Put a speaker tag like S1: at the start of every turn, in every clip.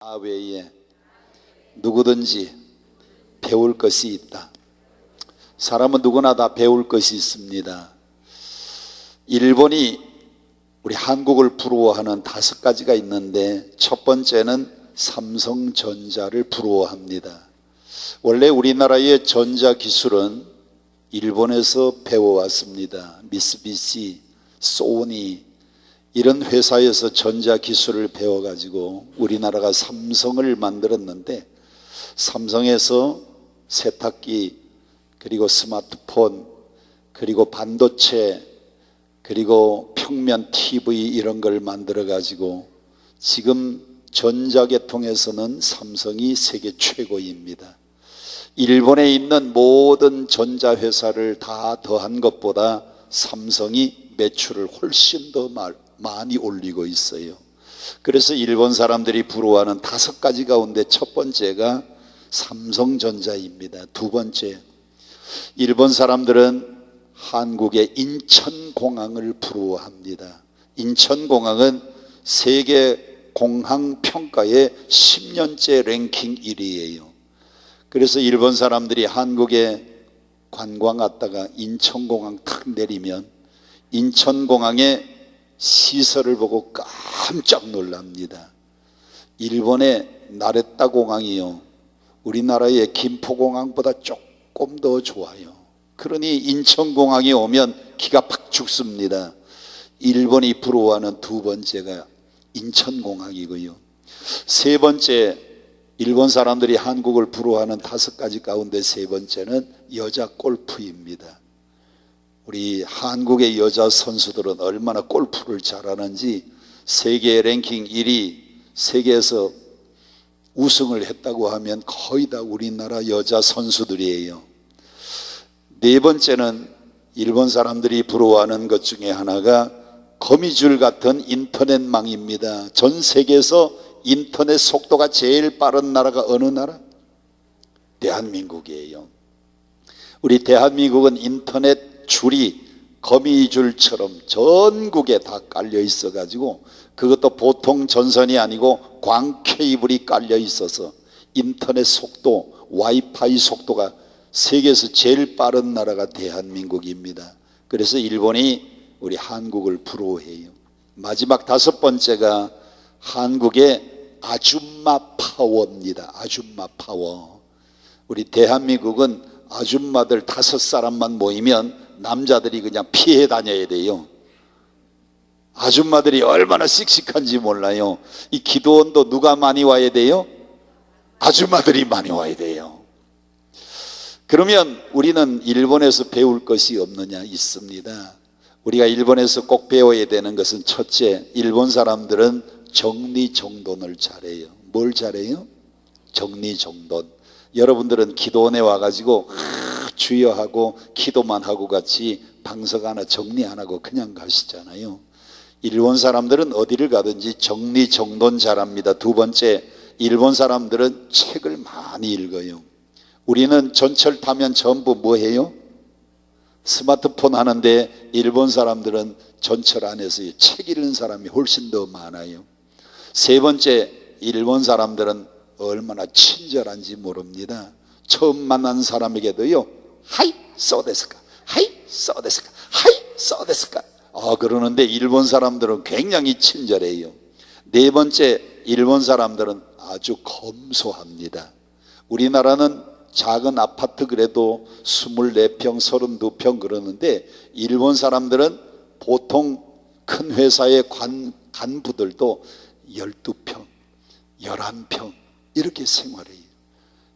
S1: 나 외에 누구든지 배울 것이 있다. 사람은 누구나 다 배울 것이 있습니다. 일본이 우리 한국을 부러워하는 5가지가 있는데, 첫 번째는 삼성전자를 부러워합니다. 원래 우리나라의 전자기술은 일본에서 배워왔습니다. 미쓰비시, 소니 이런 회사에서 전자기술을 배워가지고 우리나라가 삼성을 만들었는데, 삼성에서 세탁기, 그리고 스마트폰, 그리고 반도체, 그리고 평면 TV 이런 걸 만들어 가지고 지금 전자계통에서는 삼성이 세계 최고입니다. 일본에 있는 모든 전자회사를 다 더한 것보다 삼성이 매출을 훨씬 더 많이 올리고 있어요. 그래서 일본 사람들이 부러워하는 5가지 가운데 첫 번째가 삼성전자입니다. 두 번째, 일본 사람들은 한국의 인천공항을 부러워합니다. 인천공항은 세계 공항 평가의 10년째 랭킹 1위예요. 그래서 일본 사람들이 한국에 관광 왔다가 인천공항 탁 내리면 인천공항의 시설을 보고 깜짝 놀랍니다. 일본의 나레타 공항이요, 우리나라의 김포공항보다 조금 더 좋아요. 그러니 인천공항에 오면 기가 팍 죽습니다. 일본이 부러워하는 두 번째가 인천공항이고요. 세 번째, 일본 사람들이 한국을 부러워하는 5가지 가운데 세 번째는 여자 골프입니다. 우리 한국의 여자 선수들은 얼마나 골프를 잘하는지 세계 랭킹 1위, 세계에서 우승을 했다고 하면 거의 다 우리나라 여자 선수들이에요. 네 번째는 일본 사람들이 부러워하는 것 중에 하나가 거미줄 같은 인터넷망입니다. 전 세계에서 인터넷 속도가 제일 빠른 나라가 어느 나라? 대한민국이에요. 우리 대한민국은 인터넷 줄이 거미줄처럼 전국에 다 깔려 있어 가지고, 그것도 보통 전선이 아니고 광 케이블이 깔려 있어서 인터넷 속도, 와이파이 속도가 세계에서 제일 빠른 나라가 대한민국입니다. 그래서 일본이 우리 한국을 부러워해요. 마지막 5번째가 한국의 아줌마 파워입니다. 아줌마 파워. 우리 대한민국은 아줌마들 5사람만 모이면 남자들이 그냥 피해 다녀야 돼요. 아줌마들이 얼마나 씩씩한지 몰라요. 이 기도원도 누가 많이 와야 돼요? 아줌마들이 많이 와야 돼요. 그러면 우리는 일본에서 배울 것이 없느냐? 있습니다. 우리가 일본에서 꼭 배워야 되는 것은, 첫째, 일본 사람들은 정리정돈을 잘해요. 뭘 잘해요? 정리정돈. 여러분들은 기도원에 와가지고 주여하고 기도만 하고 같이 방석 하나 정리 안 하고 그냥 가시잖아요. 일본 사람들은 어디를 가든지 정리정돈 잘합니다. 두 번째, 일본 사람들은 책을 많이 읽어요. 우리는 전철 타면 전부 뭐 해요? 스마트폰 하는데 일본 사람들은 전철 안에서 책 읽는 사람이 훨씬 더 많아요. 세 번째, 일본 사람들은 얼마나 친절한지 모릅니다. 처음 만난 사람에게도요, 하이 소데스까, 하이 소데스까, 하이 소데스까 그러는데 일본 사람들은 굉장히 친절해요. 네 번째, 일본 사람들은 아주 검소합니다. 우리나라는 작은 아파트 그래도 24평, 32평 그러는데, 일본 사람들은 보통 큰 회사의 간부들도 12평, 11평 이렇게 생활해요.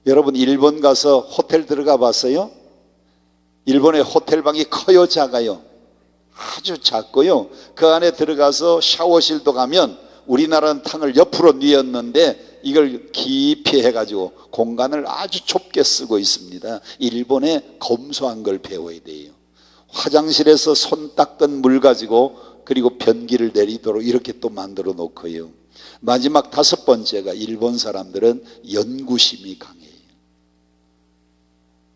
S1: 여러분, 일본 가서 호텔 들어가 봤어요? 일본의 호텔방이 커요, 작아요? 아주 작고요, 그 안에 들어가서 샤워실도 가면 우리나라는 탕을 옆으로 뉘었는데 이걸 깊이 해가지고 공간을 아주 좁게 쓰고 있습니다. 일본의 검소한 걸 배워야 돼요. 화장실에서 손 닦은 물 가지고 그리고 변기를 내리도록 이렇게 또 만들어 놓고요. 마지막 5번째가 일본 사람들은 연구심이 강해요.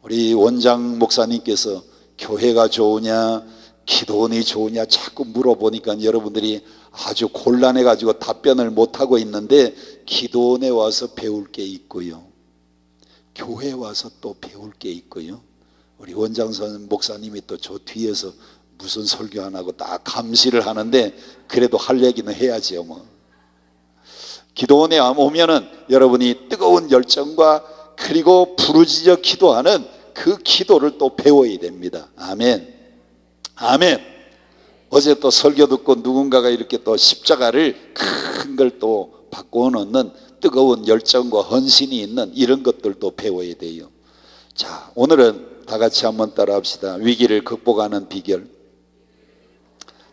S1: 우리 원장 목사님께서 교회가 좋으냐 기도원이 좋으냐 자꾸 물어보니까 여러분들이 아주 곤란해 가지고 답변을 못하고 있는데 기도원에 와서 배울 게 있고요, 교회 와서 또 배울 게 있고요, 우리 원장선 목사님이 또 저 뒤에서 무슨 설교 안 하고 딱 감시를 하는데 그래도 할 얘기는 해야지요. 뭐 기도원에 오면은 여러분이 뜨거운 열정과 그리고 부르짖어 기도하는 그 기도를 또 배워야 됩니다. 아멘. 아멘. 어제 또 설교 듣고 누군가가 이렇게 또 십자가를 큰 걸 또 바꾸어 놓는 뜨거운 열정과 헌신이 있는 이런 것들도 배워야 돼요. 자, 오늘은 다 같이 한번 따라 합시다. 위기를 극복하는 비결.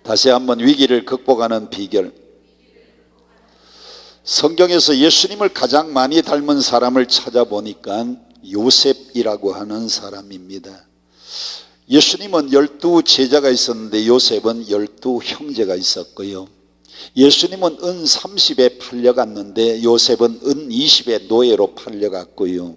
S1: 다시 한번 위기를 극복하는 비결. 성경에서 예수님을 가장 많이 닮은 사람을 찾아보니까 요셉이라고 하는 사람입니다. 예수님은 12 제자가 있었는데 요셉은 12 형제가 있었고요, 예수님은 은 30에 팔려갔는데 요셉은 은 20에 노예로 팔려갔고요,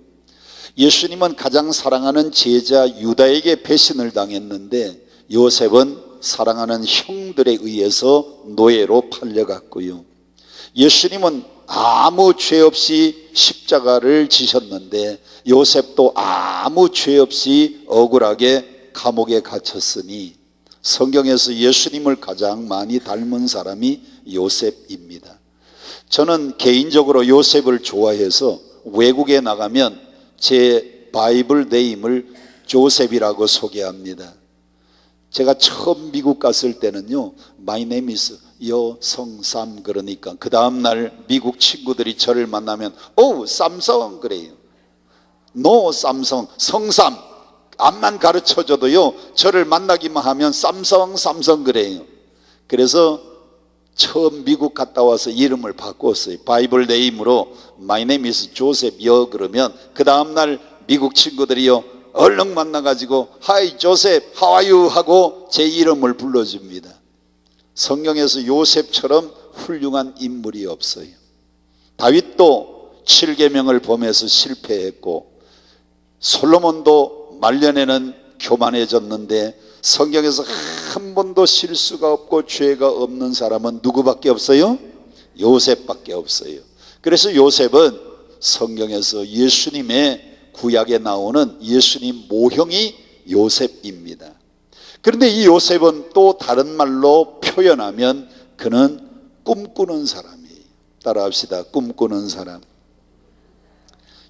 S1: 예수님은 가장 사랑하는 제자 유다에게 배신을 당했는데 요셉은 사랑하는 형들에 의해서 노예로 팔려갔고요, 예수님은 아무 죄 없이 십자가를 지셨는데 요셉도 아무 죄 없이 억울하게 감옥에 갇혔으니 성경에서 예수님을 가장 많이 닮은 사람이 요셉입니다. 저는 개인적으로 요셉을 좋아해서 외국에 나가면 제 바이블 네임을 조셉이라고 소개합니다. 제가 처음 미국 갔을 때는요, My name is 여성삼 그러니까 그 다음날 미국 친구들이 저를 만나면 오 삼성 그래요. 노 삼성, 성삼 앞만 가르쳐줘도요 저를 만나기만 하면 삼성 그래요. 그래서 처음 미국 갔다 와서 이름을 바꿨어요. 바이블 네임으로 My name is 조셉 여 그러면 그 다음날 미국 친구들이요 얼른 만나가지고 Hi 조셉 how are you 하고 제 이름을 불러줍니다. 성경에서 요셉처럼 훌륭한 인물이 없어요. 다윗도 7계명을 범해서 실패했고 솔로몬도 말년에는 교만해졌는데 성경에서 한 번도 실수가 없고 죄가 없는 사람은 누구밖에 없어요? 요셉밖에 없어요. 그래서 요셉은 성경에서 예수님의 구약에 나오는 예수님 모형이 요셉입니다. 그런데 이 요셉은 또 다른 말로 표현하면 그는 꿈꾸는 사람이에요. 따라합시다. 꿈꾸는 사람.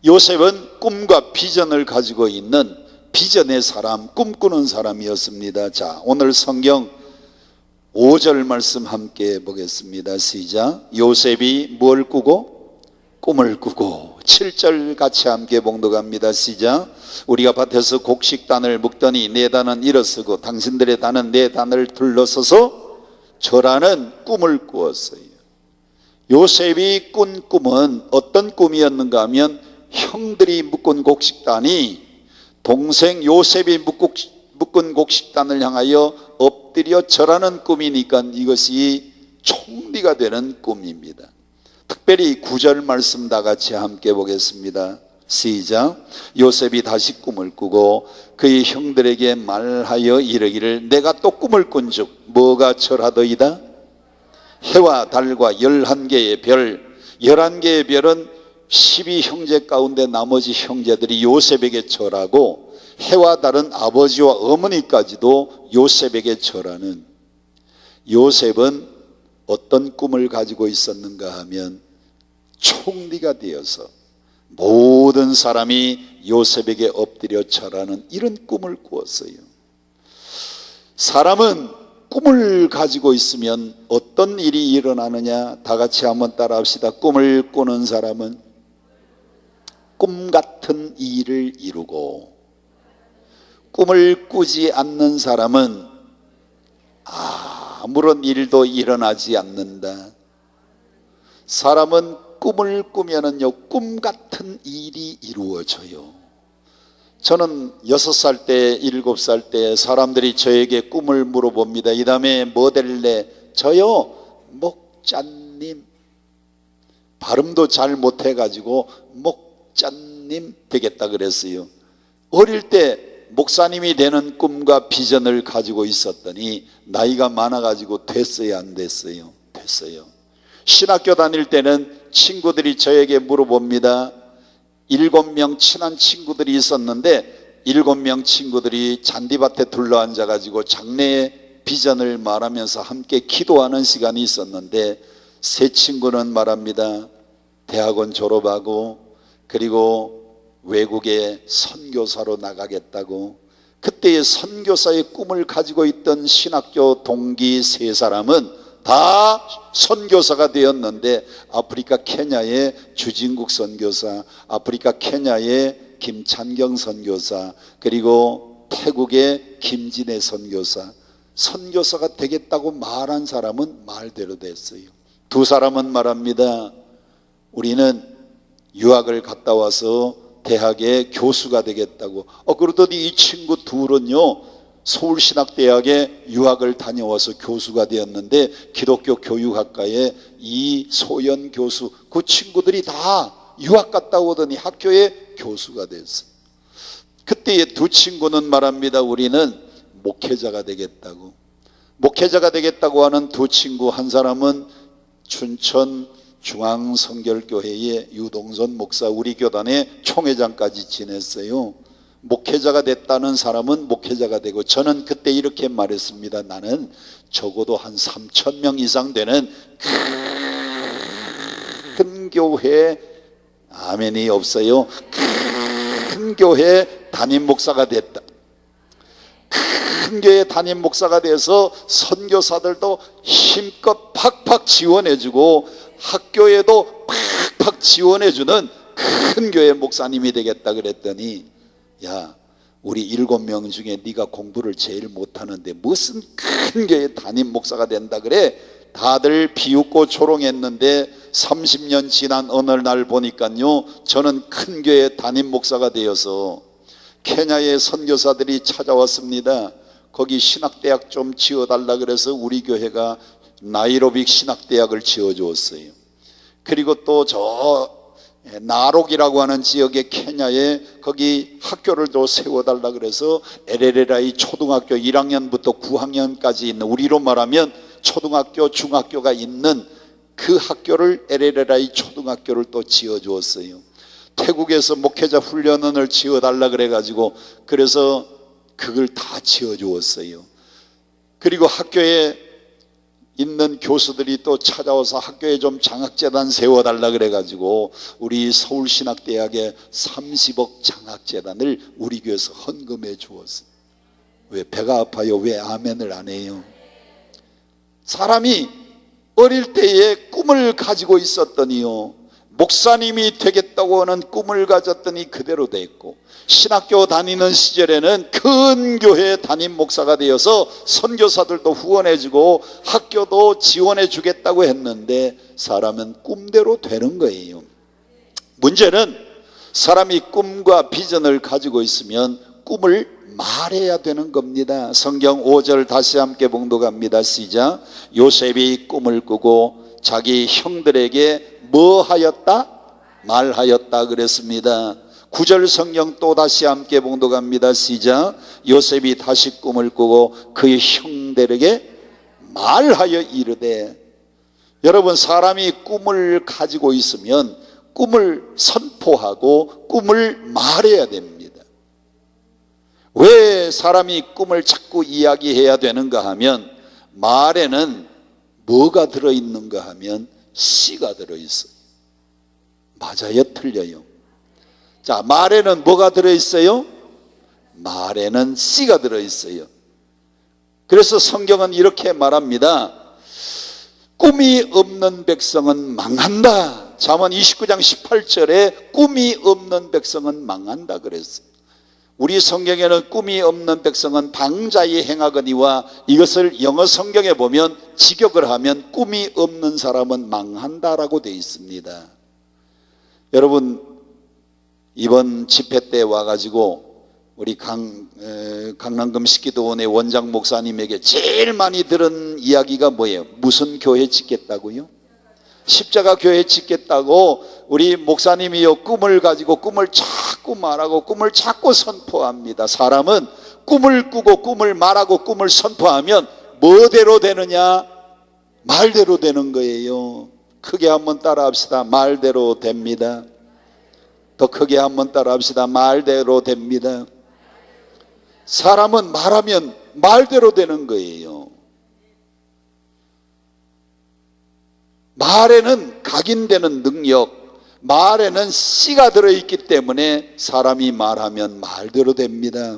S1: 요셉은 꿈과 비전을 가지고 있는 비전의 사람, 꿈꾸는 사람이었습니다. 자, 오늘 성경 5절 말씀 함께 보겠습니다. 시작. 요셉이 뭘 꾸고? 꿈을 꾸고. 7절 같이 함께 봉독합니다. 시작. 우리가 밭에서 곡식단을 묶더니 내 단은 일어서고 당신들의 단은 내 단을 둘러서서 저라는 꿈을 꾸었어요. 요셉이 꾼 꿈은 어떤 꿈이었는가 하면 형들이 묶은 곡식단이 동생 요셉이 묶은 곡식단을 향하여 엎드려 절하는 꿈이니까 이것이 총리가 되는 꿈입니다. 특별히 9절 말씀 다 같이 함께 보겠습니다. 시작. 요셉이 다시 꿈을 꾸고 그의 형들에게 말하여 이르기를 내가 또 꿈을 꾼즉 뭐가 절하더이다? 해와 달과 11개의 별, 11개의 별은 12형제 가운데 나머지 형제들이 요셉에게 절하고 해와 달은 아버지와 어머니까지도 요셉에게 절하는, 요셉은 어떤 꿈을 가지고 있었는가 하면 총리가 되어서 모든 사람이 요셉에게 엎드려 절하는 이런 꿈을 꾸었어요. 사람은 꿈을 가지고 있으면 어떤 일이 일어나느냐? 다 같이 한번 따라 합시다. 꿈을 꾸는 사람은 꿈 같은 일을 이루고, 꿈을 꾸지 않는 사람은 아무런 일도 일어나지 않는다. 사람은 꿈을 꾸면은요, 꿈 같은 일이 이루어져요. 저는 6살 때, 7살 때 사람들이 저에게 꿈을 물어봅니다. 이 다음에 뭐 될래? 저요, 목자님. 발음도 잘 못해가지고 목자님 되겠다 그랬어요. 어릴 때 목사님이 되는 꿈과 비전을 가지고 있었더니 나이가 많아가지고 됐어요, 안 됐어요? 됐어요. 신학교 다닐 때는 친구들이 저에게 물어봅니다. 7명 친한 친구들이 있었는데 7명 친구들이 잔디밭에 둘러앉아가지고 장래의 비전을 말하면서 함께 기도하는 시간이 있었는데, 세 친구는 말합니다. 대학원 졸업하고 그리고 외국에 선교사로 나가겠다고. 그때의 선교사의 꿈을 가지고 있던 신학교 동기 세 사람은 다 선교사가 되었는데, 아프리카 케냐의 주진국 선교사, 아프리카 케냐의 김찬경 선교사, 그리고 태국의 김진애 선교사, 선교사가 되겠다고 말한 사람은 말대로 됐어요. 두 사람은 말합니다. 우리는 유학을 갔다 와서 대학의 교수가 되겠다고. 그러더니 이 친구 둘은요, 서울신학대학에 유학을 다녀와서 교수가 되었는데, 기독교 교육학과의 이소연 교수, 그 친구들이 다 유학 갔다 오더니 학교에 교수가 됐어요. 그때의 두 친구는 말합니다. 우리는 목회자가 되겠다고. 목회자가 되겠다고 하는 두 친구, 한 사람은 춘천 중앙성결교회의 유동선 목사, 우리 교단의 총회장까지 지냈어요. 목회자가 됐다는 사람은 목회자가 되고, 저는 그때 이렇게 말했습니다. 나는 적어도 한 3,000명 이상 되는 큰 교회, 아멘이 없어요. 큰 교회 담임 목사가 됐다. 큰 교회 담임 목사가 돼서 선교사들도 힘껏 팍팍 지원해주고 학교에도 팍팍 지원해주는 큰 교회 목사님이 되겠다 그랬더니, 야, 우리 7명 중에 네가 공부를 제일 못하는데 무슨 큰 교회 담임 목사가 된다 그래? 다들 비웃고 조롱했는데 30년 지난 어느 날 보니까요, 저는 큰 교회 담임 목사가 되어서 케냐의 선교사들이 찾아왔습니다. 거기 신학대학 좀 지어달라 그래서 우리 교회가 나이로비 신학대학을 지어주었어요. 그리고 또 저 나록이라고 하는 지역의 케냐에 거기 학교를 또 세워달라 그래서 LLLI 초등학교 1학년부터 9학년까지 있는, 우리로 말하면 초등학교 중학교가 있는 그 학교를, LLLI 초등학교를 또 지어주었어요. 태국에서 목회자 훈련원을 지어달라 그래가지고, 그래서 그걸 다 지어주었어요. 그리고 학교에 있는 교수들이 또 찾아와서 학교에 좀 장학재단 세워달라 그래가지고 우리 서울신학대학에 30억 장학재단을 우리 교회에서 헌금해 주었어요. 왜 배가 아파요? 왜 아멘을 안 해요? 사람이 어릴 때에 꿈을 가지고 있었더니요, 목사님이 되겠다고 하는 꿈을 가졌더니 그대로 됐고, 신학교 다니는 시절에는 큰 교회 담임 목사가 되어서 선교사들도 후원해주고 학교도 지원해 주겠다고 했는데, 사람은 꿈대로 되는 거예요. 문제는 사람이 꿈과 비전을 가지고 있으면 꿈을 말해야 되는 겁니다. 성경 5절 다시 함께 봉독합니다. 시작. 요셉이 꿈을 꾸고 자기 형들에게 뭐 하였다? 말하였다 그랬습니다. 9절 성경 또 다시 함께 봉독합니다. 시작. 요셉이 다시 꿈을 꾸고 그의 형들에게 말하여 이르되. 여러분, 사람이 꿈을 가지고 있으면 꿈을 선포하고 꿈을 말해야 됩니다. 왜 사람이 꿈을 자꾸 이야기해야 되는가 하면, 말에는 뭐가 들어있는가 하면 씨가 들어있어요. 맞아요? 틀려요? 자, 말에는 뭐가 들어있어요? 말에는 씨가 들어있어요. 그래서 성경은 이렇게 말합니다. 꿈이 없는 백성은 망한다. 잠언 29장 18절에 꿈이 없는 백성은 망한다 그랬어요. 우리 성경에는 꿈이 없는 백성은 방자히 행하거니와, 이것을 영어 성경에 보면 직역을 하면 꿈이 없는 사람은 망한다라고 되어 있습니다. 여러분, 이번 집회 때 와가지고 우리 강남금 식기도원의 원장 목사님에게 제일 많이 들은 이야기가 뭐예요? 무슨 교회 짓겠다고요? 십자가 교회 짓겠다고 우리 목사님이요, 꿈을 가지고 꿈을 자꾸 말하고 꿈을 자꾸 선포합니다. 사람은 꿈을 꾸고 꿈을 말하고 꿈을 선포하면 뭐대로 되느냐? 말대로 되는 거예요. 크게 한번 따라 합시다. 말대로 됩니다. 더 크게 한번 따라 합시다. 말대로 됩니다. 사람은 말하면 말대로 되는 거예요. 말에는 각인되는 능력, 말에는 씨가 들어있기 때문에 사람이 말하면 말대로 됩니다.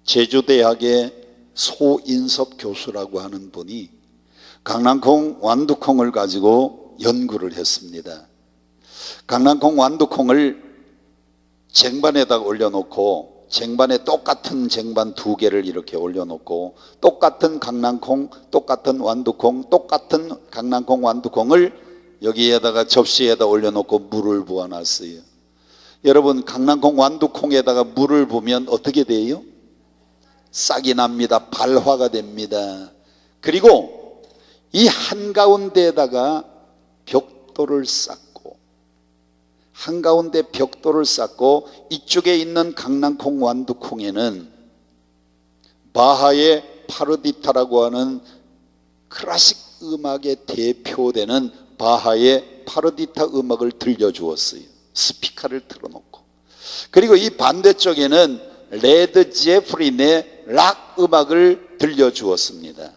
S1: 제주대학의 소인섭 교수라고 하는 분이 강낭콩 완두콩을 가지고 연구를 했습니다. 강낭콩 완두콩을 쟁반에다가 올려놓고, 쟁반에 똑같은 쟁반 2개를 이렇게 올려놓고, 똑같은 강낭콩, 똑같은 완두콩, 똑같은 강낭콩 완두콩을 여기에다가 접시에다 올려놓고 물을 부어놨어요. 여러분, 강낭콩 완두콩에다가 물을 부으면 어떻게 돼요? 싹이 납니다. 발화가 됩니다. 그리고 이 한가운데에다가 벽돌을 쌓고, 한가운데 벽돌을 쌓고 이쪽에 있는 강낭콩 완두콩에는 바하의 파르디타라고 하는 클래식 음악의 대표되는 바하의 파르디타 음악을 들려주었어요. 스피커를 틀어놓고. 그리고 이 반대쪽에는 레드 제프린의 락 음악을 들려주었습니다.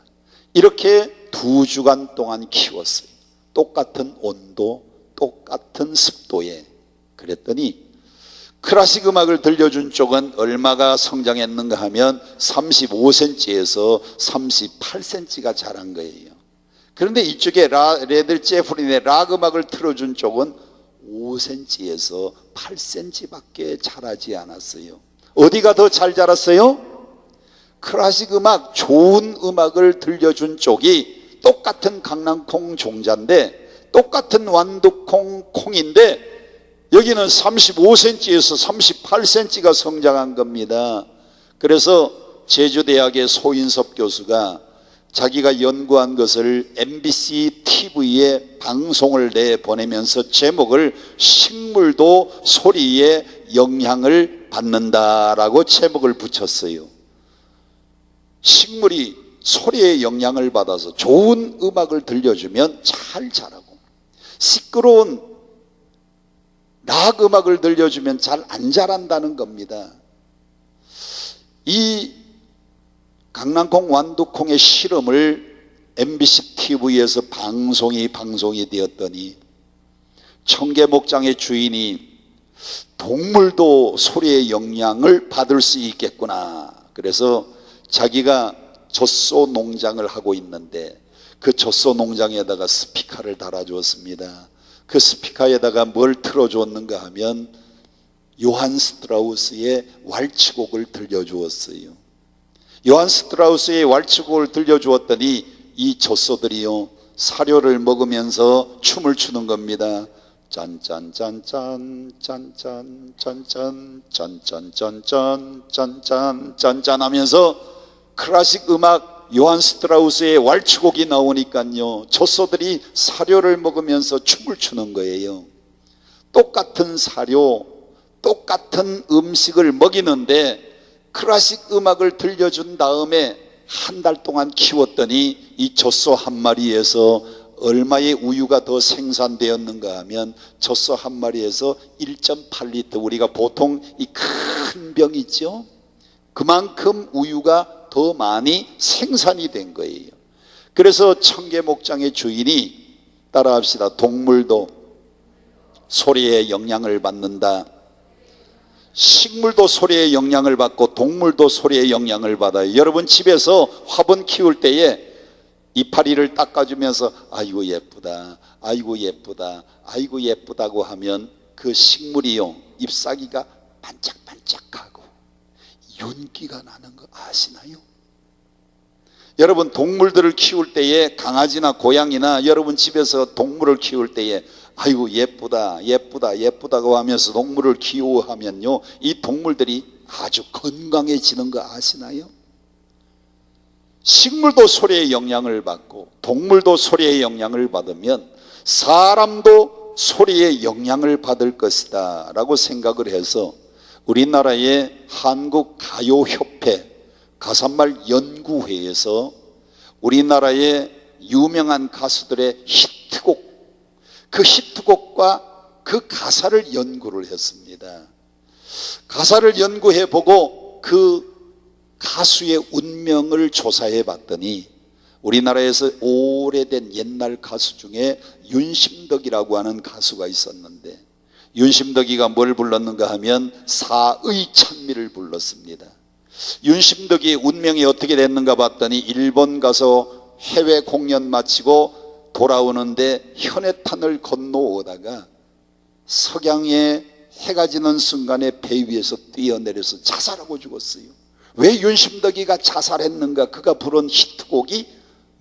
S1: 이렇게 2주간 동안 키웠어요. 똑같은 온도, 똑같은 습도에. 그랬더니 클래식 음악을 들려준 쪽은 얼마가 성장했는가 하면 35cm에서 38cm가 자란 거예요. 그런데 이쪽에 레드 제프린의 락 음악을 틀어준 쪽은 5cm에서 8cm밖에 자라지 않았어요. 어디가 더 잘 자랐어요? 클래식 음악, 좋은 음악을 들려준 쪽이 똑같은 강낭콩 종자인데, 똑같은 완두콩 콩인데, 여기는 35cm에서 38cm가 성장한 겁니다. 그래서 제주대학의 소인섭 교수가 자기가 연구한 것을 MBC TV에 방송을 내보내면서 제목을 식물도 소리에 영향을 받는다라고 제목을 붙였어요. 식물이 소리에 영향을 받아서 좋은 음악을 들려주면 잘 자라고, 시끄러운 락 음악을 들려주면 잘 안 자란다는 겁니다. 이 강낭콩 완두콩의 실험을 MBC TV에서 방송이 되었더니 청계목장의 주인이 동물도 소리의 영향을 받을 수 있겠구나. 그래서 자기가 젖소 농장을 하고 있는데 그 젖소 농장에다가 스피커를 달아주었습니다. 그 스피커에다가 뭘 틀어주었는가 하면 요한 스트라우스의 왈츠곡을 들려주었어요. 요한 스트라우스의 왈츠곡을 들려주었더니 이 젖소들이요, 사료를 먹으면서 춤을 추는 겁니다. 짠짠짠짠 짠짠 짠짠 짠짠짠짠 짠짠 짠짠 하면서 클래식 음악 요한 스트라우스의 왈츠곡이 나오니까요, 젖소들이 사료를 먹으면서 춤을 추는 거예요. 똑같은 사료, 똑같은 음식을 먹이는데 클래식 음악을 들려준 다음에 한 달 동안 키웠더니 이 젖소 한 마리에서 얼마의 우유가 더 생산되었는가 하면 젖소 한 마리에서 1.8리터, 우리가 보통 이 큰 병 있죠? 그만큼 우유가 더 많이 생산이 된 거예요. 그래서 청계목장의 주인이, 따라합시다, 동물도 소리에 영향을 받는다. 식물도 소리에 영향을 받고 동물도 소리에 영향을 받아요. 여러분 집에서 화분 키울 때에 이파리를 닦아주면서 아이고 예쁘다, 아이고 예쁘다, 아이고 예쁘다고 하면 그 식물이요, 잎사귀가 반짝반짝하고 윤기가 나는 거 아시나요? 여러분 동물들을 키울 때에, 강아지나 고양이나 여러분 집에서 동물을 키울 때에 아이고 예쁘다 예쁘다 예쁘다고 하면서 동물을 귀여워하면요, 이 동물들이 아주 건강해지는 거 아시나요? 식물도 소리에 영향을 받고 동물도 소리에 영향을 받으면 사람도 소리에 영향을 받을 것이다 라고 생각을 해서 우리나라의 한국가요협회 가사말 연구회에서 우리나라의 유명한 가수들의 히트곡, 그 히트곡과 그 가사를 연구를 했습니다. 가사를 연구해 보고 그 가수의 운명을 조사해 봤더니 우리나라에서 오래된 옛날 가수 중에 윤심덕이라고 하는 가수가 있었는데, 윤심덕이가 뭘 불렀는가 하면 사의 찬미를 불렀습니다. 윤심덕이 운명이 어떻게 됐는가 봤더니 일본 가서 해외 공연 마치고 돌아오는데 현해탄을 건너오다가 석양에 해가 지는 순간에 배 위에서 뛰어내려서 자살하고 죽었어요. 왜 윤심덕이가 자살했는가? 그가 부른 히트곡이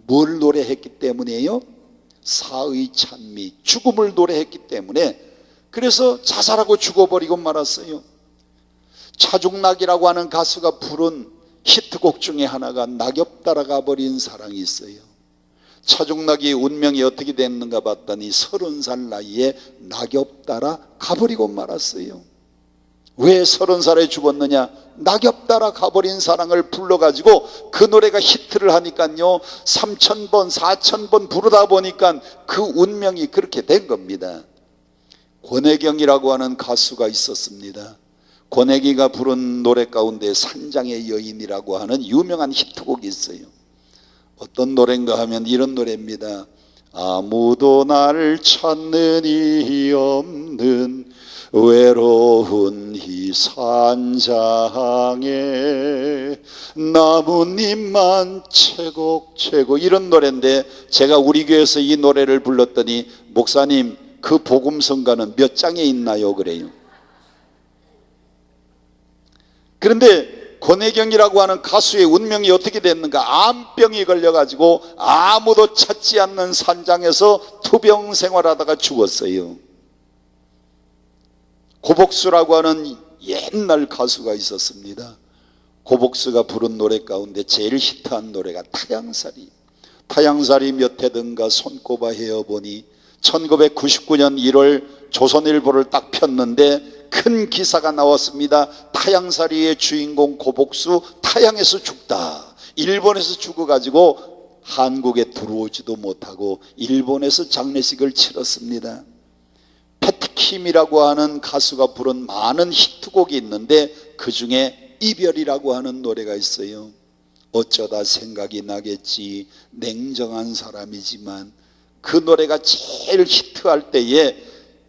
S1: 뭘 노래했기 때문이에요? 사의 찬미, 죽음을 노래했기 때문에. 그래서 자살하고 죽어버리고 말았어요. 차중락이라고 하는 가수가 부른 히트곡 중에 하나가 낙엽 따라가 버린 사랑이 있어요. 차중락이 운명이 어떻게 됐는가 봤더니 30살 나이에 낙엽 따라 가버리고 말았어요. 왜 30살에 죽었느냐? 낙엽 따라 가버린 사랑을 불러가지고 그 노래가 히트를 하니까요, 3000번 4000번 부르다 보니까 그 운명이 그렇게 된 겁니다. 권혜경이라고 하는 가수가 있었습니다. 권혜기가 부른 노래 가운데 산장의 여인이라고 하는 유명한 히트곡이 있어요. 어떤 노래인가 하면 이런 노래입니다. 아무도 날 찾는 이 없는 외로운 이 산장에 나뭇잎만 채곡채곡, 이런 노래인데 제가 우리 교회에서 이 노래를 불렀더니 목사님 그 복음성가는 몇 장에 있나요? 그래요. 그런데 권혜경이라고 하는 가수의 운명이 어떻게 됐는가? 암병이 걸려가지고 아무도 찾지 않는 산장에서 투병 생활하다가 죽었어요. 고복수라고 하는 옛날 가수가 있었습니다. 고복수가 부른 노래 가운데 제일 히트한 노래가 타양살이. 타양살이 몇 해든가 손꼽아 헤어보니, 1999년 1월 조선일보를 딱 폈는데 큰 기사가 나왔습니다. 타양살이의 주인공 고복수 타양에서 죽다. 일본에서 죽어가지고 한국에 들어오지도 못하고 일본에서 장례식을 치렀습니다. 패트킴이라고 하는 가수가 부른 많은 히트곡이 있는데 그 중에 이별이라고 하는 노래가 있어요. 어쩌다 생각이 나겠지, 냉정한 사람이지만. 그 노래가 제일 히트할 때에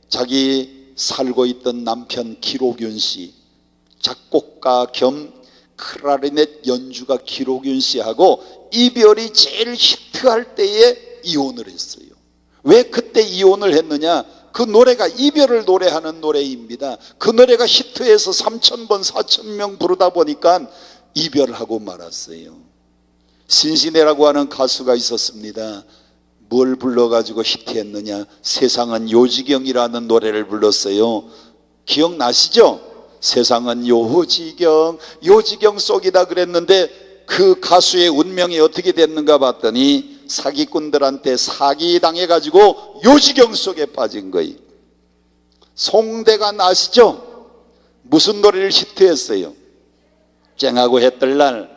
S1: 자기 살고 있던 남편 기록윤 씨, 작곡가 겸 클라리넷 연주가 기록윤 씨하고 이별이 제일 히트할 때에 이혼을 했어요. 왜 그때 이혼을 했느냐? 그 노래가 이별을 노래하는 노래입니다. 그 노래가 히트해서 3000번 4000명 부르다 보니까 이별하고 말았어요. 신신혜라고 하는 가수가 있었습니다. 뭘 불러가지고 히트했느냐? 세상은 요지경이라는 노래를 불렀어요. 기억나시죠? 세상은 요지경, 요지경 속이다 그랬는데 그 가수의 운명이 어떻게 됐는가 봤더니 사기꾼들한테 사기당해가지고 요지경 속에 빠진 거예요. 송대관 아시죠? 무슨 노래를 히트했어요? 쨍하고 했던 날.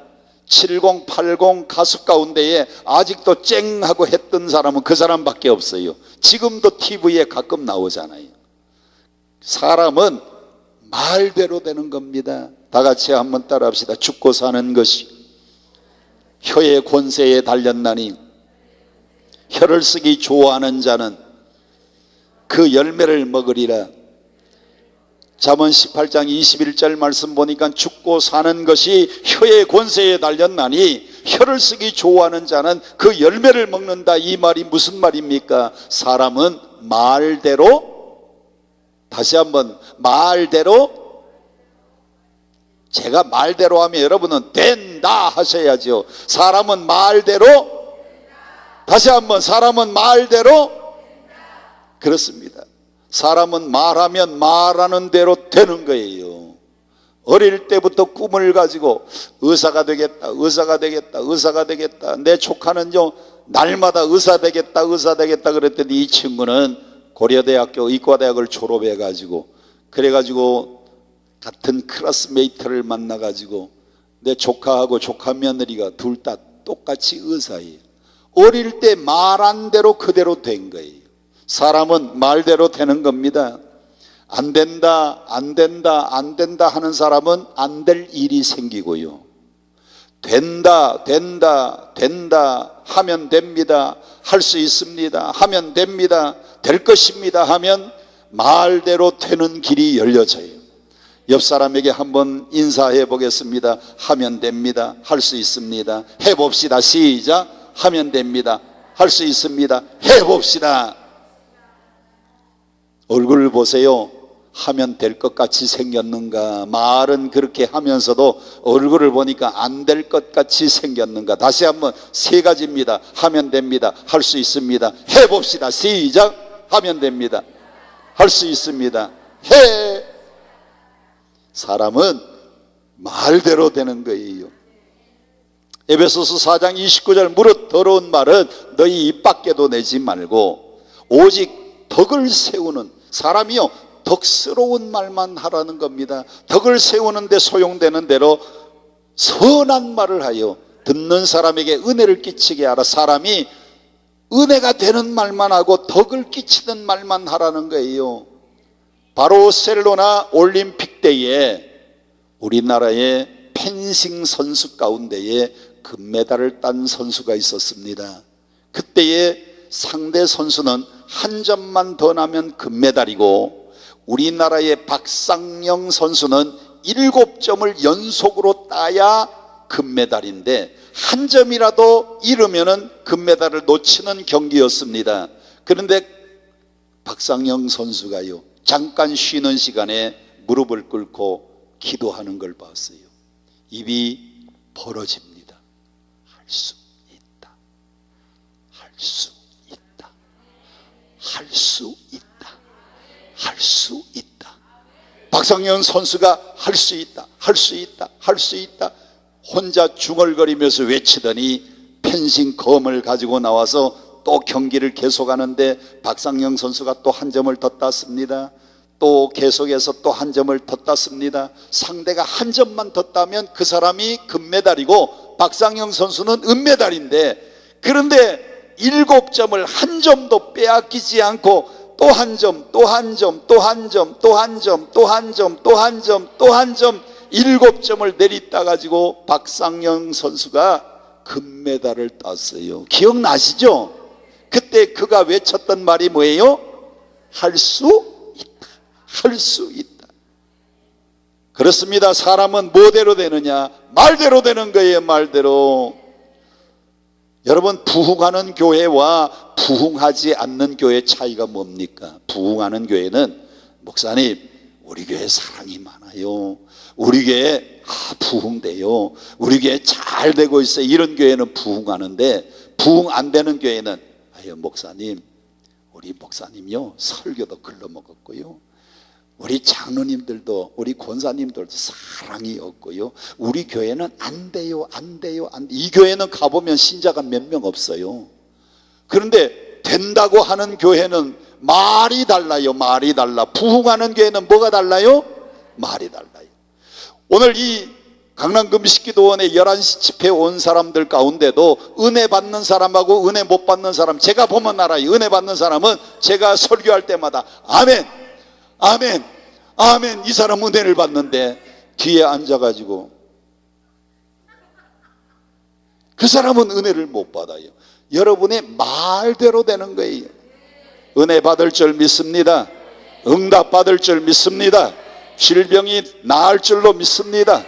S1: 70, 80 가수 가운데에 아직도 쨍하고 했던 사람은 그 사람밖에 없어요. 지금도 TV에 가끔 나오잖아요. 사람은 말대로 되는 겁니다. 다 같이 한번 따라합시다. 죽고 사는 것이 혀의 권세에 달렸나니 혀를 쓰기 좋아하는 자는 그 열매를 먹으리라. 잠언 18장 21절 말씀 보니까 죽고 사는 것이 혀의 권세에 달렸나니 혀를 쓰기 좋아하는 자는 그 열매를 먹는다. 이 말이 무슨 말입니까? 사람은 말대로, 다시 한번 말대로, 제가 말대로 하면 여러분은 된다 하셔야죠. 사람은 말대로, 다시 한번 사람은 말대로, 그렇습니다. 사람은 말하면 말하는 대로 되는 거예요. 어릴 때부터 꿈을 가지고 의사가 되겠다, 의사가 되겠다, 의사가 되겠다. 내 조카는요 날마다 의사 되겠다, 의사 되겠다 그랬더니 이 친구는 고려대학교 의과대학을 졸업해 가지고 그래가지고 같은 클래스메이트를 만나 가지고 내 조카하고 조카 며느리가 둘 다 똑같이 의사예요. 어릴 때 말한 대로 그대로 된 거예요. 사람은 말대로 되는 겁니다. 안 된다, 안 된다, 안 된다 하는 사람은 안 될 일이 생기고요. 된다, 된다, 된다 하면 됩니다. 할 수 있습니다. 하면 됩니다. 될 것입니다. 하면 말대로 되는 길이 열려져요. 옆 사람에게 한번 인사해 보겠습니다. 하면 됩니다. 할 수 있습니다. 해봅시다. 시작. 하면 됩니다. 할 수 있습니다. 해봅시다. 얼굴을 보세요. 하면 될 것 같이 생겼는가? 말은 그렇게 하면서도 얼굴을 보니까 안 될 것 같이 생겼는가? 다시 한번 세 가지입니다. 하면 됩니다. 할 수 있습니다. 해봅시다. 시작. 하면 됩니다. 할 수 있습니다. 해. 사람은 말대로 되는 거예요. 에베소서 4장 29절 무릇 더러운 말은 너희 입 밖에도 내지 말고 오직 덕을 세우는, 사람이요 덕스러운 말만 하라는 겁니다. 덕을 세우는데 소용되는 대로 선한 말을 하여 듣는 사람에게 은혜를 끼치게 하라. 사람이 은혜가 되는 말만 하고 덕을 끼치는 말만 하라는 거예요. 바르셀로나 올림픽 때에 우리나라의 펜싱 선수 가운데에 금메달을 딴 선수가 있었습니다. 그때의 상대 선수는 한 점만 더 나면 금메달이고 우리나라의 박상영 선수는 7점을 연속으로 따야 금메달인데 한 점이라도 잃으면 금메달을 놓치는 경기였습니다. 그런데 박상영 선수가요 잠깐 쉬는 시간에 무릎을 꿇고 기도하는 걸 봤어요. 입이 벌어집니다. 할 수 있다. 할 수 있다. 할 수 있다. 할 수 있다. 박상현 선수가 할 수 있다. 할 수 있다. 할 수 있다. 혼자 중얼거리면서 외치더니 펜싱 검을 가지고 나와서 또 경기를 계속하는데 박상영 선수가 또 한 점을 더 땄습니다. 또 계속해서 또 한 점을 더 땄습니다. 상대가 한 점만 더 따면 그 사람이 금메달이고 박상영 선수는 은메달인데, 그런데 7점을 한 점도 빼앗기지 않고 또 한 점, 또 한 점, 또 한 점, 또 한 점, 또 한 점, 또 한 점, 또 한 점, 7점을 내리따 가지고 박상영 선수가 금메달을 땄어요. 기억나시죠? 그때 그가 외쳤던 말이 뭐예요? 할 수 있다. 할 수 있다. 그렇습니다. 사람은 뭐대로 되느냐? 말대로 되는 거예요. 말대로. 여러분, 부흥하는 교회와 부흥하지 않는 교회 차이가 뭡니까? 부흥하는 교회는 목사님 우리 교회 사랑이 많아요. 우리 교회 부흥돼요. 우리 교회 잘 되고 있어요. 이런 교회는 부흥하는데, 부흥 안 되는 교회는 아유 목사님, 우리 목사님요 설교도 글러먹었고요, 우리 장로님들도 우리 권사님들도 사랑이 없고요, 우리 교회는 안 돼요, 안 돼요, 안 돼. 이 교회는 가보면 신자가 몇 명 없어요. 그런데 된다고 하는 교회는 말이 달라요. 말이 달라. 부흥하는 교회는 뭐가 달라요? 말이 달라요. 오늘 이 강남금식기도원에 11시 집회 온 사람들 가운데도 은혜 받는 사람하고 은혜 못 받는 사람, 제가 보면 알아요. 은혜 받는 사람은 제가 설교할 때마다 아멘, 아멘, 아멘, 이 사람 은혜를 받는데 뒤에 앉아가지고 그 사람은 은혜를 못 받아요. 여러분의 말대로 되는 거예요. 은혜 받을 줄 믿습니다. 응답 받을 줄 믿습니다. 질병이 나을 줄로 믿습니다.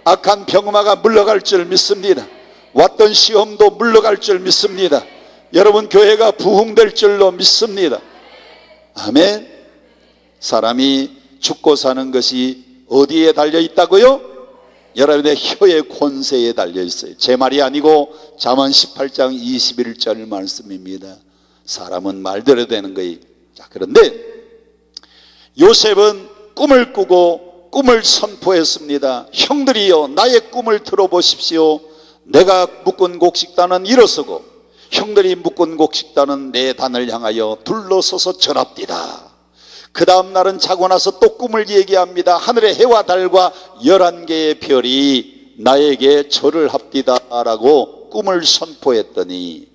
S1: 악한 병마가 물러갈 줄 믿습니다. 왔던 시험도 물러갈 줄 믿습니다. 여러분 교회가 부흥될 줄로 믿습니다. 아멘. 사람이 죽고 사는 것이 어디에 달려 있다고요? 여러분의 혀의 권세에 달려 있어요. 제 말이 아니고 잠언 18장 21절 말씀입니다. 사람은 말대로 되는 거예요. 자, 그런데 요셉은 꿈을 꾸고 꿈을 선포했습니다. 형들이여 나의 꿈을 들어보십시오. 내가 묶은 곡식단은 일어서고 형들이 묶은 곡식단은 내 단을 향하여 둘러서서 절합디다. 그 다음 날은 자고 나서 또 꿈을 얘기합니다. 하늘의 해와 달과 11개의 별이 나에게 절을 합디다 라고 꾸고 꿈을 선포했더니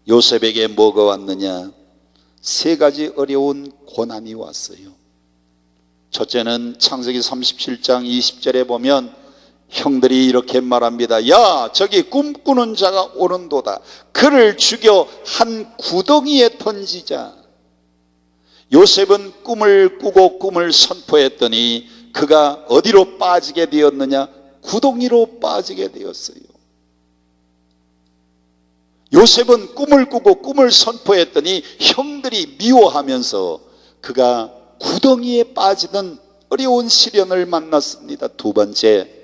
S1: 요셉에게 뭐가 왔느냐? 세 가지 어려운 고난이 왔어요. 첫째는 창세기 37장 20절에 보면 형들이 이렇게 말합니다. 야, 저기 꿈꾸는 자가 오는도다. 그를 죽여 한 구덩이에 던지자. 요셉은 꿈을 꾸고 꿈을 선포했더니 그가 어디로 빠지게 되었느냐? 구덩이로 빠지게 되었어요. 요셉은 꿈을 꾸고 꿈을 선포했더니 형들이 미워하면서 그가 구덩이에 빠지던 어려운 시련을 만났습니다. 두 번째,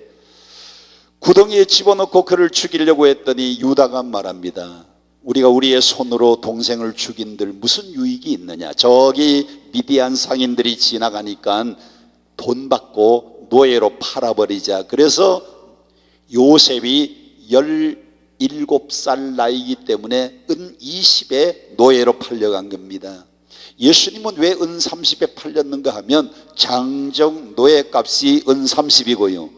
S1: 구덩이에 집어넣고 그를 죽이려고 했더니 유다가 말합니다. 우리가 우리의 손으로 동생을 죽인들 무슨 유익이 있느냐? 저기 미디안 상인들이 지나가니까 돈 받고 노예로 팔아버리자. 그래서 요셉이 17살 나이기 때문에 은 20에 노예로 팔려간 겁니다. 예수님은 왜 은 30에 팔렸는가 하면 장정 노예값이 은 30이고요.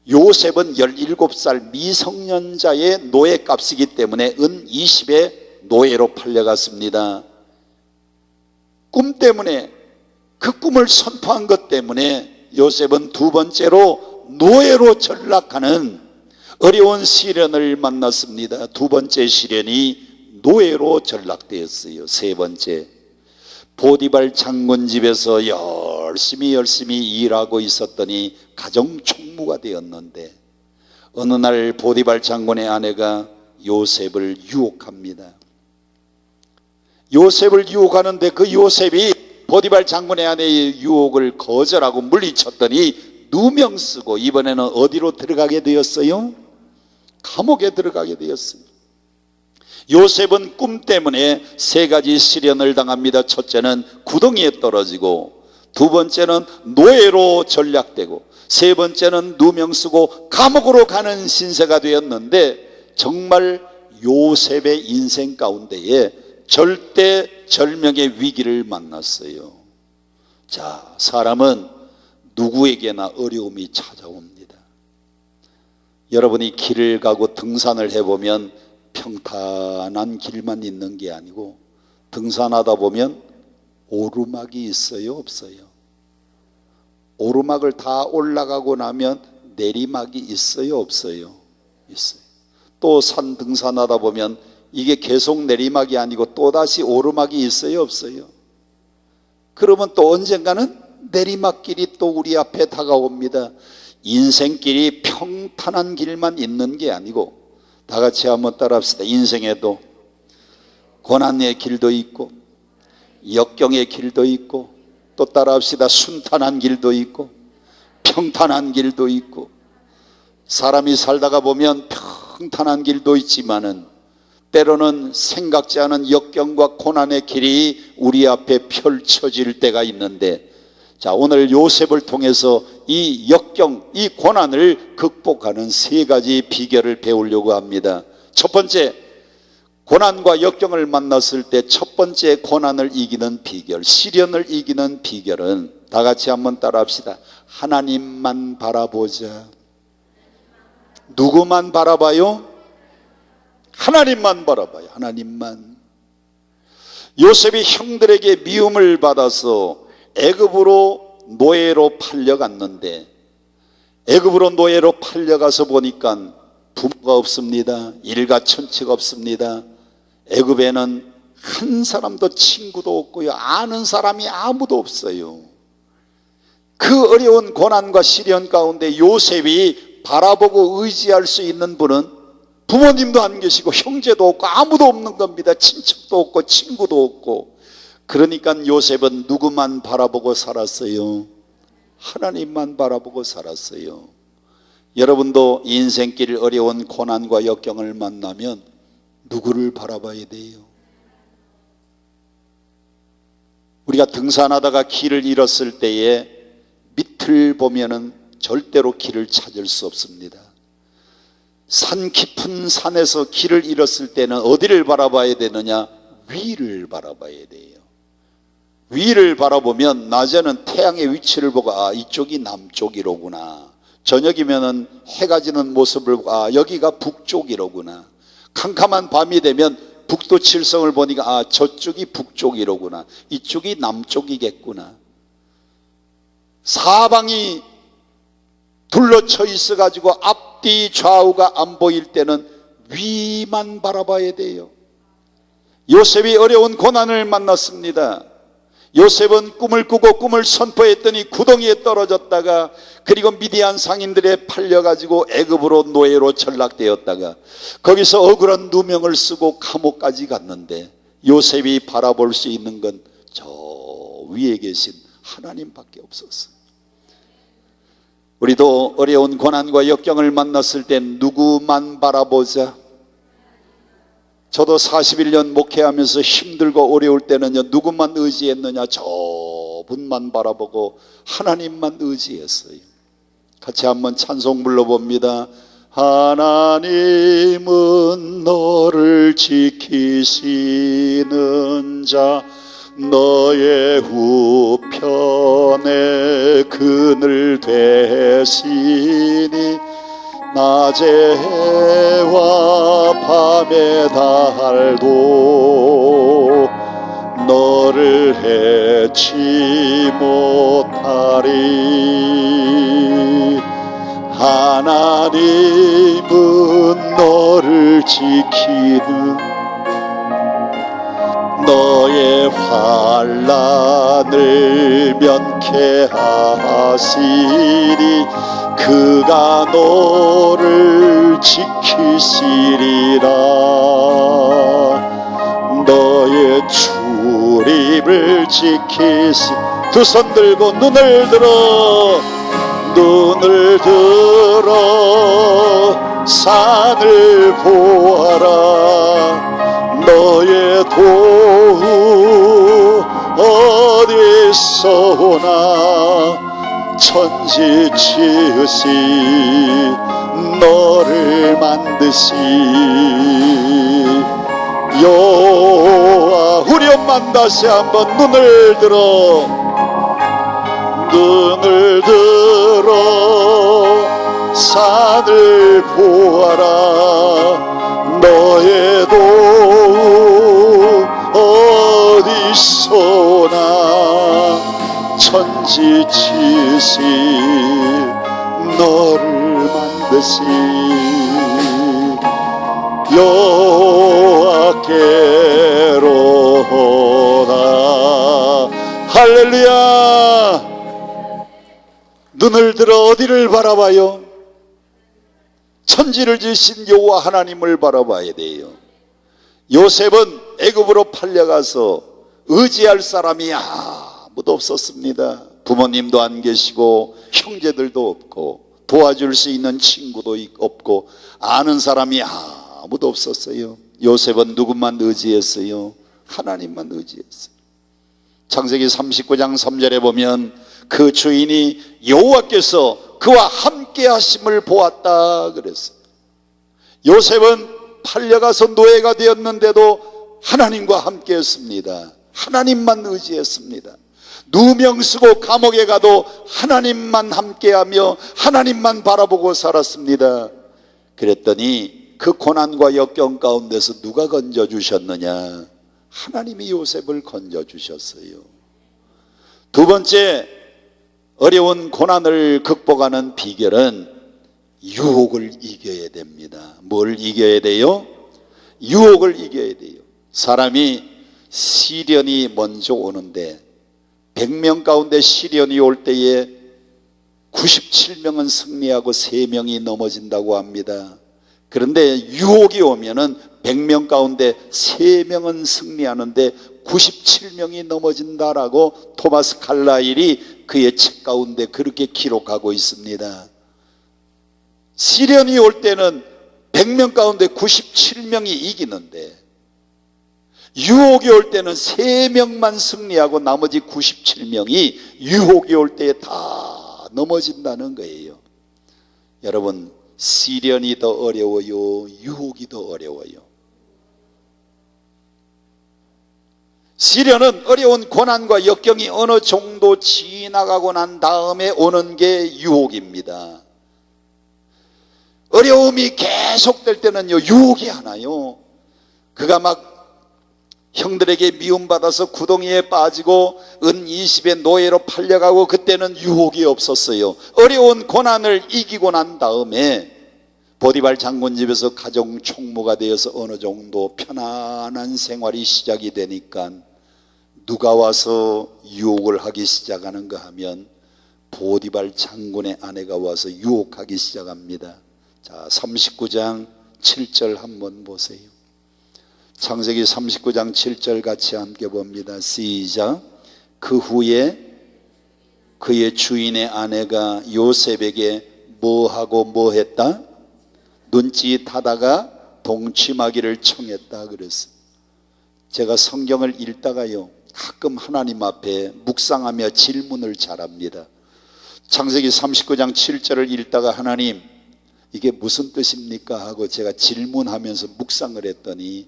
S1: 요셉은 17살 미성년자의 노예값이기 때문에 은 20에 노예로 팔려갔습니다. 꿈 때문에, 그 꿈을 선포한 것 때문에 요셉은 두 번째로 노예로 전락하는 어려운 시련을 만났습니다. 두 번째 시련이 노예로 전락되었어요. 세 번째, 보디발 장군 집에서 열심히 일하고 있었더니 가정 총무가 되었는데 어느 날 보디발 장군의 아내가 요셉을 유혹합니다. 요셉을 유혹하는데 그 요셉이 보디발 장군의 아내의 유혹을 거절하고 물리쳤더니 누명 쓰고 이번에는 어디로 들어가게 되었어요? 감옥에 들어가게 되었어요. 요셉은 꿈 때문에 세 가지 시련을 당합니다. 첫째는 구덩이에 떨어지고, 두 번째는 노예로 전락되고, 세 번째는 누명 쓰고 감옥으로 가는 신세가 되었는데 정말 요셉의 인생 가운데에 절대절명의 위기를 만났어요. 자, 사람은 누구에게나 어려움이 찾아옵니다. 여러분이 길을 가고 등산을 해보면 평탄한 길만 있는 게 아니고 등산하다 보면 오르막이 있어요, 없어요? 오르막을 다 올라가고 나면 내리막이 있어요, 없어요? 있어요. 또 산 등산하다 보면 이게 계속 내리막이 아니고 또다시 오르막이 있어요, 없어요? 그러면 또 언젠가는 내리막길이 또 우리 앞에 다가옵니다. 인생길이 평탄한 길만 있는 게 아니고, 다 같이 한번 따라합시다. 인생에도 고난의 길도 있고 역경의 길도 있고, 또 따라합시다. 순탄한 길도 있고 평탄한 길도 있고. 사람이 살다가 보면 평탄한 길도 있지만은 때로는 생각지 않은 역경과 고난의 길이 우리 앞에 펼쳐질 때가 있는데, 자, 오늘 요셉을 통해서 이 역경, 이 고난을 극복하는 세 가지 비결을 배우려고 합니다. 첫 번째, 고난과 역경을 만났을 때 첫 번째 고난을 이기는 비결, 시련을 이기는 비결은 다 같이 한번 따라합시다. 하나님만 바라보자. 누구만 바라봐요? 하나님만 바라봐요. 하나님만. 요셉이 형들에게 미움을 받아서 애굽으로 노예로 팔려갔는데, 애굽으로 노예로 팔려가서 보니까 부모가 없습니다. 일가천치가 없습니다. 애굽에는 한 사람도 친구도 없고요, 아는 사람이 아무도 없어요. 그 어려운 고난과 시련 가운데 요셉이 바라보고 의지할 수 있는 분은 부모님도 안 계시고 형제도 없고 아무도 없는 겁니다. 친척도 없고 친구도 없고. 그러니까 요셉은 누구만 바라보고 살았어요? 하나님만 바라보고 살았어요. 여러분도 인생길 어려운 고난과 역경을 만나면 누구를 바라봐야 돼요? 우리가 등산하다가 길을 잃었을 때에 밑을 보면은 절대로 길을 찾을 수 없습니다. 산 깊은 산에서 길을 잃었을 때는 어디를 바라봐야 되느냐? 위를 바라봐야 돼요. 위를 바라보면 낮에는 태양의 위치를 보고, 아, 이쪽이 남쪽이로구나, 저녁이면은 해가 지는 모습을 여기가 북쪽이로구나. 캄캄한 밤이 되면 북도 칠성을 보니까 저쪽이 북쪽이로구나. 이쪽이 남쪽이겠구나. 사방이 둘러쳐 있어 가지고 앞뒤 좌우가 안 보일 때는 위만 바라봐야 돼요. 요셉이 어려운 고난을 만났습니다. 요셉은 꿈을 꾸고 꿈을 선포했더니 구덩이에 떨어졌다가, 그리고 미디안 상인들에 팔려가지고 애굽으로 노예로 전락되었다가, 거기서 억울한 누명을 쓰고 감옥까지 갔는데, 요셉이 바라볼 수 있는 건 저 위에 계신 하나님밖에 없었어요. 우리도 어려운 고난과 역경을 만났을 땐 누구만 바라보자. 저도 41년 목회하면서 힘들고 어려울 때는요, 누구만 의지했느냐? 저분만 바라보고 하나님만 의지했어요. 같이 한번 찬송 불러봅니다. 하나님은 너를 지키시는 자, 너의 우편에 그늘 되시니, 낮의 해와 밤의 달도 너를 해치 못하리. 하나님은 너를 지키는, 너의 환난을 면케하시리. 그가 너를 지키시리라. 너의 출입을 지키시. 두 손 들고 눈을 들어 산을 보아라. 너의 도움 어디서 오나. 천지 지으시 너를 만드시 여호와. 후렴만 다시 한번 눈을 들어 산을 보아라. 너의 도움 어디서 오나. 천지 지으시 너를 만드시 여호와께로다. 할렐루야. 눈을 들어 어디를 바라봐요? 천지를 지으신 여호와 하나님을 바라봐야 돼요. 요셉은 애굽으로 팔려가서 의지할 사람이 아무도 없었습니다. 부모님도 안 계시고 형제들도 없고 도와줄 수 있는 친구도 없고 아는 사람이 아무도 없었어요. 요셉은 누구만 의지했어요? 하나님만 의지했어요. 창세기 39장 3절에 보면 그 주인이 여호와께서 그와 함께 하심을 보았다 그랬어요. 요셉은 팔려가서 노예가 되었는데도 하나님과 함께 했습니다. 하나님만 의지했습니다. 누명 쓰고 감옥에 가도 하나님만 함께하며 하나님만 바라보고 살았습니다. 그랬더니 그 고난과 역경 가운데서 누가 건져주셨느냐? 하나님이 요셉을 건져주셨어요. 두 번째, 어려운 고난을 극복하는 비결은 유혹을 이겨야 됩니다. 뭘 이겨야 돼요? 유혹을 이겨야 돼요. 사람이 시련이 먼저 오는데 100명 가운데 시련이 올 때에 97명은 승리하고 3명이 넘어진다고 합니다. 그런데 유혹이 오면은 100명 가운데 3명은 승리하는데 97명이 넘어진다라고 토마스 칼라일이 그의 책 가운데 그렇게 기록하고 있습니다. 시련이 올 때는 100명 가운데 97명이 이기는데 유혹이 올 때는 3명만 승리하고 나머지 97명이 유혹이 올 때에 다 넘어진다는 거예요. 여러분, 시련이 더 어려워요? 유혹이 더 어려워요? 시련은 어려운 고난과 역경이 어느 정도 지나가고 난 다음에 오는 게 유혹입니다. 어려움이 계속될 때는요, 유혹이 하나요. 그가 막 형들에게 미움받아서 구덩이에 빠지고 은 20의 노예로 팔려가고, 그때는 유혹이 없었어요. 어려운 고난을 이기고 난 다음에 보디발 장군 집에서 가정 총무가 되어서 어느 정도 편안한 생활이 시작이 되니까 누가 와서 유혹을 하기 시작하는가 하면 보디발 장군의 아내가 와서 유혹하기 시작합니다. 자, 39장 7절 한번 보세요. 창세기 39장 7절 같이 함께 봅니다. 시작. 그 후에 그의 주인의 아내가 요셉에게 뭐하고 뭐했다? 눈짓하다가 동침하기를 청했다 그랬어요. 제가 성경을 읽다가요, 가끔 하나님 앞에 묵상하며 질문을 잘합니다. 창세기 39장 7절을 읽다가 하나님, 이게 무슨 뜻입니까? 하고 제가 질문하면서 묵상을 했더니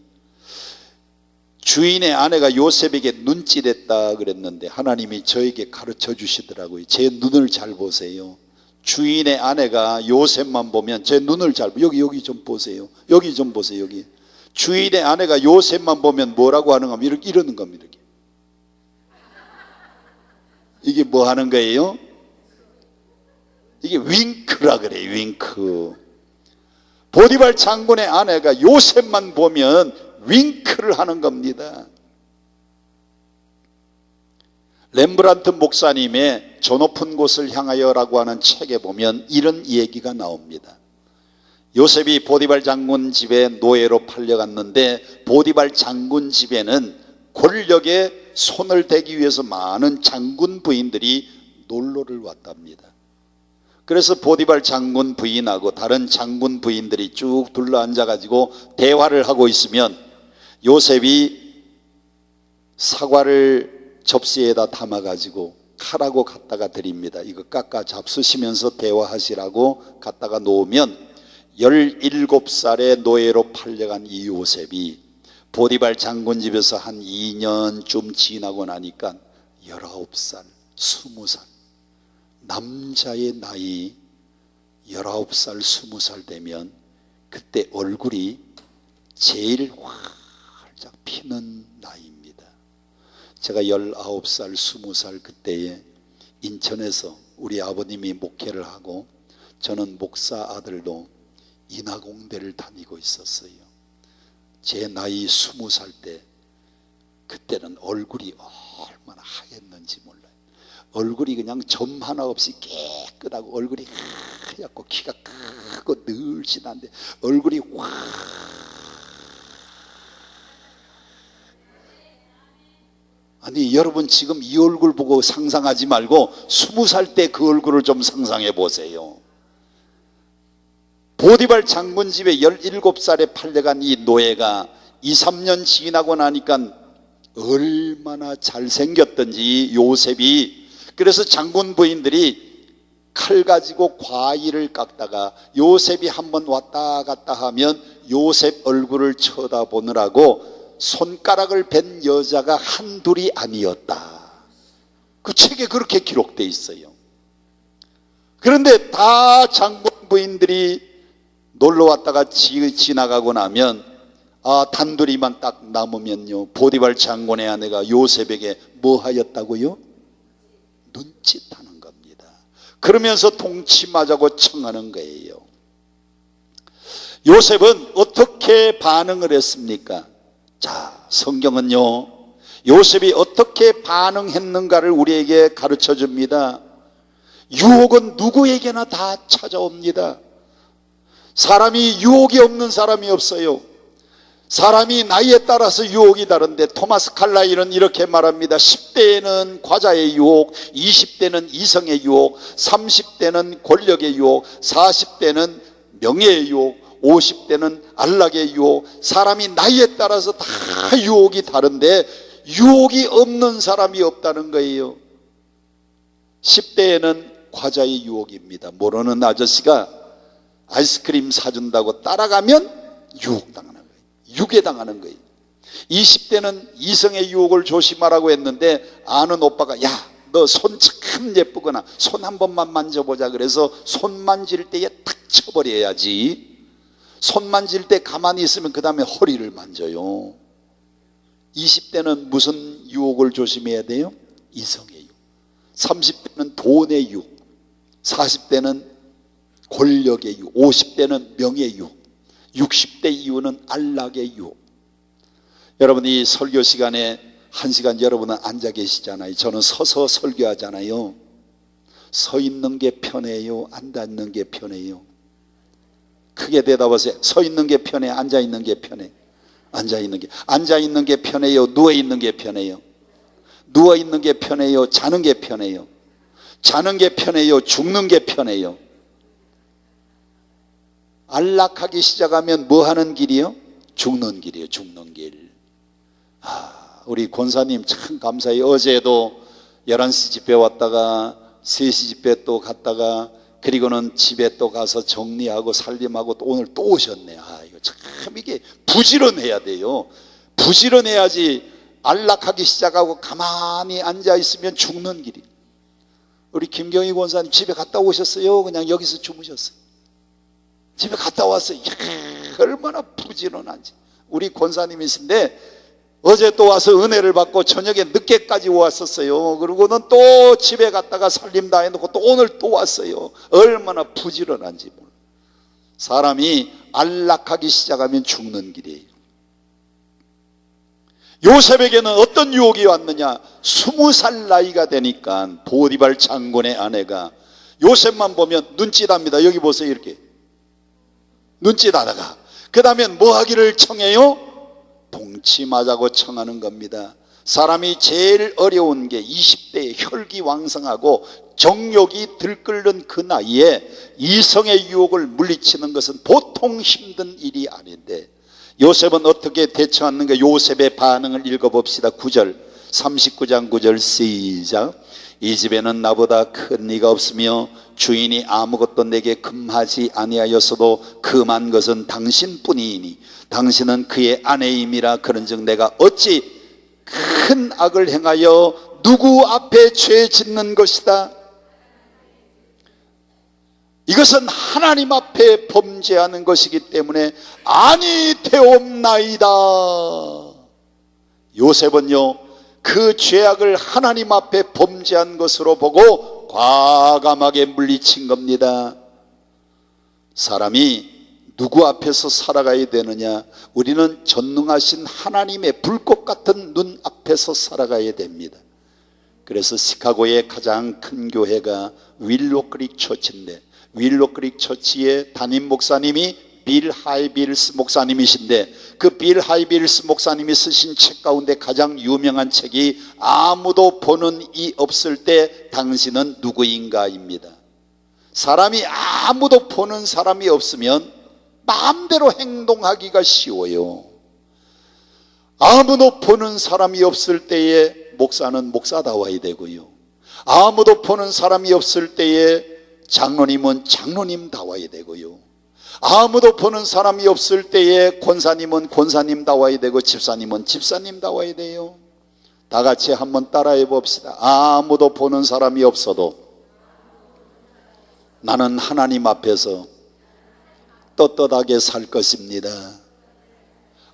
S1: 주인의 아내가 요셉에게 눈짓했다 그랬는데 하나님이 저에게 가르쳐 주시더라고요. 제 눈을 잘 보세요. 주인의 아내가 요셉만 보면 제 눈을 잘, 여기 좀 보세요. 여기 좀 보세요. 여기. 주인의 아내가 요셉만 보면 뭐라고 하는가 하면 이렇게 이러는 겁니다. 이렇게. 이게 뭐 하는 거예요? 이게 윙크라 그래요. 윙크. 보디발 장군의 아내가 요셉만 보면 윙크를 하는 겁니다. 렘브란트 목사님의 저 높은 곳을 향하여라고 하는 책에 보면 이런 얘기가 나옵니다. 요셉이 보디발 장군 집에 노예로 팔려갔는데 보디발 장군 집에는 권력에 손을 대기 위해서 많은 장군 부인들이 놀러를 왔답니다. 그래서 보디발 장군 부인하고 다른 장군 부인들이 쭉 둘러앉아가지고 대화를 하고 있으면 요셉이 사과를 접시에다 담아가지고 칼하고 갖다가 드립니다. 이거 깎아 잡수시면서 대화하시라고 갖다가 놓으면 17살의 노예로 팔려간 이 요셉이 보디발 장군 집에서 한 2년쯤 지나고 나니까 19살, 20살, 남자의 나이 19살, 20살 되면 그때 얼굴이 제일 활짝 피는 나이입니다. 제가 19살, 20살 그때에 인천에서 우리 아버님이 목회를 하고 저는 목사 아들도 인하공대를 다니고 있었어요. 제 나이 20살 때 그때는 얼굴이 얼마나 하였는지 몰라요. 얼굴이 그냥 점 하나 없이 깨끗하고 얼굴이 하얗고 키가 크고 늘씬한데 얼굴이 확, 아니 여러분 지금 이 얼굴 보고 상상하지 말고 20살 때 그 얼굴을 좀 상상해 보세요. 보디발 장군 집에 17살에 팔려간 이 노예가 2, 3년 지나고 나니까 얼마나 잘생겼던지 요셉이, 그래서 장군 부인들이 칼 가지고 과일을 깎다가 요셉이 한번 왔다 갔다 하면 요셉 얼굴을 쳐다보느라고 손가락을 벤 여자가 한둘이 아니었다. 그 책에 그렇게 기록되어 있어요. 그런데 다 장군 부인들이 놀러 왔다가 지나가고 나면 단둘이만 딱 남으면요, 보디발 장군의 아내가 요셉에게 뭐 하였다고요? 눈짓하는 겁니다. 그러면서 동침하자고 청하는 거예요. 요셉은 어떻게 반응을 했습니까? 자, 성경은요, 요셉이 어떻게 반응했는가를 우리에게 가르쳐 줍니다. 유혹은 누구에게나 다 찾아옵니다. 사람이 유혹이 없는 사람이 없어요. 사람이 나이에 따라서 유혹이 다른데 토마스 칼라일은 이렇게 말합니다. 10대에는 과자의 유혹, 20대는 이성의 유혹, 30대는 권력의 유혹, 40대는 명예의 유혹, 50대는 안락의 유혹. 사람이 나이에 따라서 다 유혹이 다른데 유혹이 없는 사람이 없다는 거예요. 10대에는 과자의 유혹입니다. 모르는 아저씨가 아이스크림 사준다고 따라가면 유혹당하는 거예요. 유괴당하는 거예요. 20대는 이성의 유혹을 조심하라고 했는데 아는 오빠가 야, 너 손 참 예쁘거나 손 한 번만 만져보자 그래서 손 만질 때에 탁 쳐버려야지. 손 만질 때 가만히 있으면 그 다음에 허리를 만져요. 20대는 무슨 유혹을 조심해야 돼요? 이성의 유혹. 30대는 돈의 유혹, 40대는 권력의 유혹, 50대는 명예의 유혹, 60대 이후는 안락의 유혹. 여러분, 이 설교 시간에 1시간 여러분은 앉아 계시잖아요. 저는 서서 설교하잖아요. 서 있는 게 편해요? 앉아 있는 게 편해요? 크게 대답하세요. 서 있는 게 편해? 앉아 있는 게 편해? 앉아 있는 게 편해요? 누워 있는 게 편해요? 누워 있는 게 편해요? 자는 게 편해요? 자는 게 편해요? 죽는 게 편해요? 안락하기 시작하면 뭐 하는 길이요? 죽는 길이에요. 죽는 길. 우리 권사님 참 감사해요. 어제도 11시 집회 왔다가 3시 집회 또 갔다가 그리고는 집에 또 가서 정리하고 살림하고 또 오늘 또 오셨네. 이거 참 이게 부지런해야 돼요. 부지런해야지. 안락하기 시작하고 가만히 앉아 있으면 죽는 길이. 우리 김경희 권사님 집에 갔다 오셨어요? 그냥 여기서 주무셨어요? 집에 갔다 왔어요. 이야, 얼마나 부지런한지. 우리 권사님이신데 어제 또 와서 은혜를 받고 저녁에 늦게까지 왔었어요. 그러고는 또 집에 갔다가 살림 다 해놓고 또 오늘 또 왔어요. 얼마나 부지런한지 몰라. 사람이 안락하기 시작하면 죽는 길이에요. 요셉에게는 어떤 유혹이 왔느냐? 20살 나이가 되니까 보디발 장군의 아내가 요셉만 보면 눈짓합니다. 여기 보세요. 이렇게 눈짓하다가 그 다음에 뭐 하기를 청해요? 동침하자고 청하는 겁니다. 사람이 제일 어려운 게 20대에 혈기왕성하고 정욕이 들끓는 그 나이에 이성의 유혹을 물리치는 것은 보통 힘든 일이 아닌데 요셉은 어떻게 대처하는가? 요셉의 반응을 읽어봅시다. 9절, 39장 9절 시작. 이 집에는 나보다 큰 이가 없으며 주인이 아무것도 내게 금하지 아니하였어도 금한 것은 당신뿐이니 당신은 그의 아내임이라. 그런즉 내가 어찌 큰 악을 행하여 누구 앞에 죄 짓는 것이다? 이것은 하나님 앞에 범죄하는 것이기 때문에 아니 되옵나이다. 요셉은요 그 죄악을 하나님 앞에 범죄한 것으로 보고 과감하게 물리친 겁니다. 사람이 누구 앞에서 살아가야 되느냐? 우리는 전능하신 하나님의 불꽃 같은 눈 앞에서 살아가야 됩니다. 그래서 시카고의 가장 큰 교회가 윌로크릭 처치인데 윌로크릭 처치의 담임 목사님이 빌 하이빌스 목사님이신데 그 빌 하이빌스 목사님이 쓰신 책 가운데 가장 유명한 책이 아무도 보는 이 없을 때 당신은 누구인가입니다. 사람이 아무도 보는 사람이 없으면 마음대로 행동하기가 쉬워요. 아무도 보는 사람이 없을 때에 목사는 목사다워야 되고요. 아무도 보는 사람이 없을 때에 장로님은 장로님다워야 되고요. 아무도 보는 사람이 없을 때에 권사님은 권사님다워야 되고 집사님은 집사님다워야 돼요. 다 같이 한번 따라해 봅시다. 아무도 보는 사람이 없어도 나는 하나님 앞에서 떳떳하게 살 것입니다.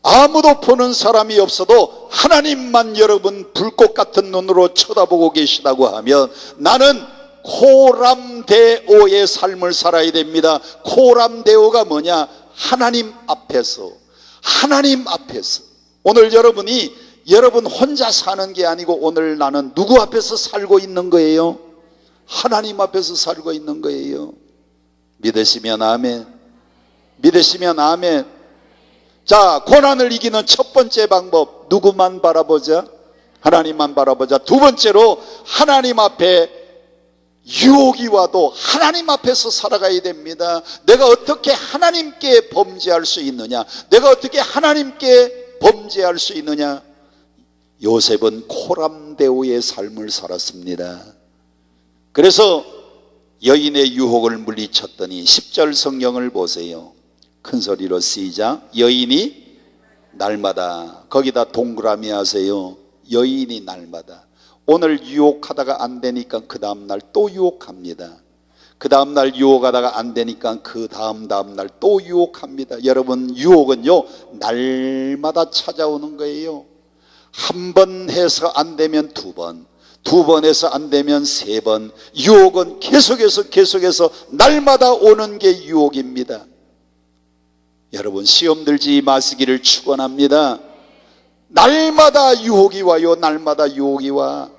S1: 아무도 보는 사람이 없어도 하나님만 여러분 불꽃 같은 눈으로 쳐다보고 계시다고 하면 나는 코람데오의 삶을 살아야 됩니다. 코람데오가 뭐냐? 하나님 앞에서. 하나님 앞에서. 오늘 여러분이 여러분 혼자 사는 게 아니고 오늘 나는 누구 앞에서 살고 있는 거예요? 하나님 앞에서 살고 있는 거예요. 믿으시면 아멘. 믿으시면 아멘. 자, 고난을 이기는 첫 번째 방법, 누구만 바라보자? 하나님만 바라보자. 두 번째로 하나님 앞에 유혹이 와도 하나님 앞에서 살아가야 됩니다. 내가 어떻게 하나님께 범죄할 수 있느냐? 내가 어떻게 하나님께 범죄할 수 있느냐? 요셉은 코람데오의 삶을 살았습니다. 그래서 여인의 유혹을 물리쳤더니 10절 성경을 보세요. 큰 소리로 시작. 여인이 날마다, 거기다 동그라미 하세요. 여인이 날마다. 오늘 유혹하다가 안 되니까 그 다음날 또 유혹합니다. 그 다음날 유혹하다가 안 되니까 그 다음날 또 유혹합니다. 여러분, 유혹은요 날마다 찾아오는 거예요. 한 번 해서 안 되면 두 번, 두 번 해서 안 되면 세 번. 유혹은 계속해서 날마다 오는 게 유혹입니다. 여러분, 시험 들지 마시기를 축원합니다. 날마다 유혹이 와요. 날마다 유혹이 와.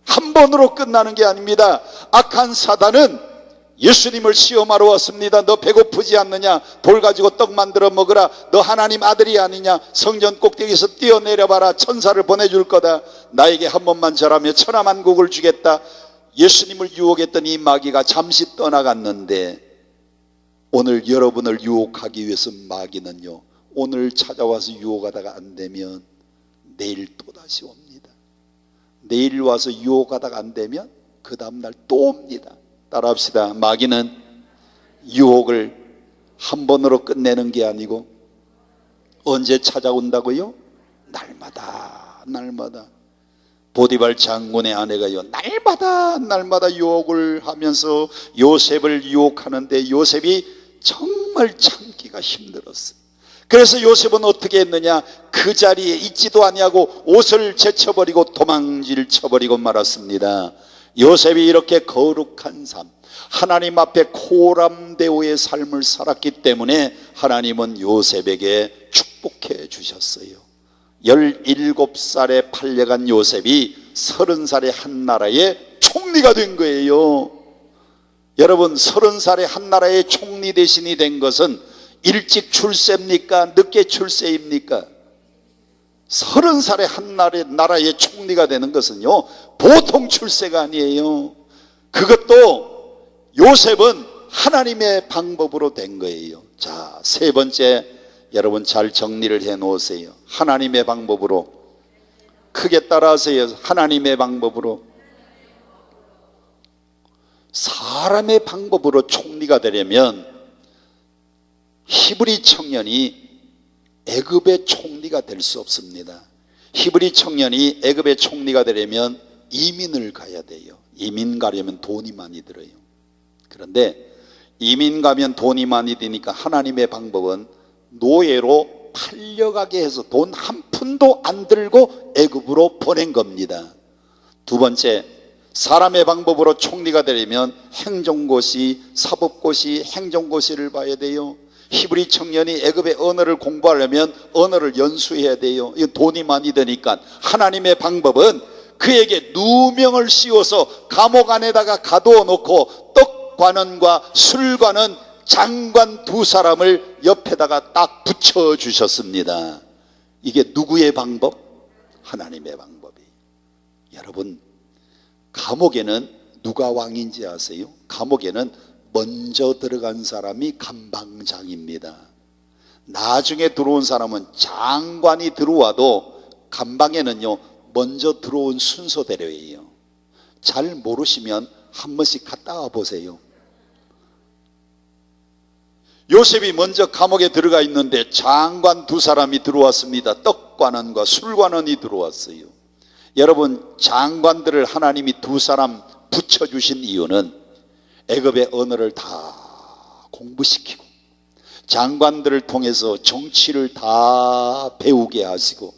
S1: 한 번으로 끝나는 게 아닙니다. 악한 사단은 예수님을 시험하러 왔습니다. 너 배고프지 않느냐? 돌 가지고 떡 만들어 먹으라. 너 하나님 아들이 아니냐? 성전 꼭대기에서 뛰어내려봐라. 천사를 보내줄 거다. 나에게 한 번만 절하며 천하만국을 주겠다. 예수님을 유혹했던 이 마귀가 잠시 떠나갔는데, 오늘 여러분을 유혹하기 위해서 마귀는요, 오늘 찾아와서 유혹하다가 안 되면 내일 또다시 옵니다. 내일 와서 유혹하다가 안 되면 그 다음날 또 옵니다. 따라합시다. 마귀는 유혹을 한 번으로 끝내는 게 아니고 언제 찾아온다고요? 날마다. 보디발 장군의 아내가요, 날마다 유혹을 하면서 요셉을 유혹하는데 요셉이 정말 참기가 힘들었어요. 그래서 요셉은 어떻게 했느냐? 그 자리에 있지도 아니하고 옷을 제쳐버리고 도망질 쳐버리고 말았습니다. 요셉이 이렇게 거룩한 삶, 하나님 앞에 코람데오의 삶을 살았기 때문에 하나님은 요셉에게 축복해 주셨어요. 17살에 팔려간 요셉이 30살에 한 나라의 총리가 된 거예요. 여러분, 30살에 한 나라의 총리 대신이 된 것은 일찍 출세입니까? 늦게 출세입니까? 30살에 한 나라의 총리가 되는 것은요, 보통 출세가 아니에요. 그것도 요셉은 하나님의 방법으로 된 거예요. 자, 세 번째, 여러분 잘 정리를 해 놓으세요. 하나님의 방법으로. 크게 따라하세요. 하나님의 방법으로. 사람의 방법으로 총리가 되려면 히브리 청년이 애굽의 총리가 될 수 없습니다. 히브리 청년이 애굽의 총리가 되려면 이민을 가야 돼요. 이민 가려면 돈이 많이 들어요. 그런데 이민 가면 돈이 많이 드니까 하나님의 방법은 노예로 팔려가게 해서 돈 한 푼도 안 들고 애굽으로 보낸 겁니다. 두 번째, 사람의 방법으로 총리가 되려면 행정고시, 사법고시, 행정고시를 봐야 돼요. 히브리 청년이 애굽의 언어를 공부하려면 언어를 연수해야 돼요. 이건 돈이 많이 드니까 하나님의 방법은 그에게 누명을 씌워서 감옥 안에다가 가두어 놓고 떡관원과 술관원 장관 두 사람을 옆에다가 딱 붙여 주셨습니다. 이게 누구의 방법? 하나님의 방법이에요. 여러분, 감옥에는 누가 왕인지 아세요? 감옥에는 먼저 들어간 사람이 감방장입니다. 나중에 들어온 사람은 장관이 들어와도 감방에는요, 먼저 들어온 순서대로예요. 잘 모르시면 한 번씩 갔다 와 보세요. 요셉이 먼저 감옥에 들어가 있는데 장관 두 사람이 들어왔습니다. 떡관원과 술관원이 들어왔어요. 여러분, 장관들을 하나님이 두 사람 붙여주신 이유는 애굽의 언어를 다 공부시키고 장관들을 통해서 정치를 다 배우게 하시고,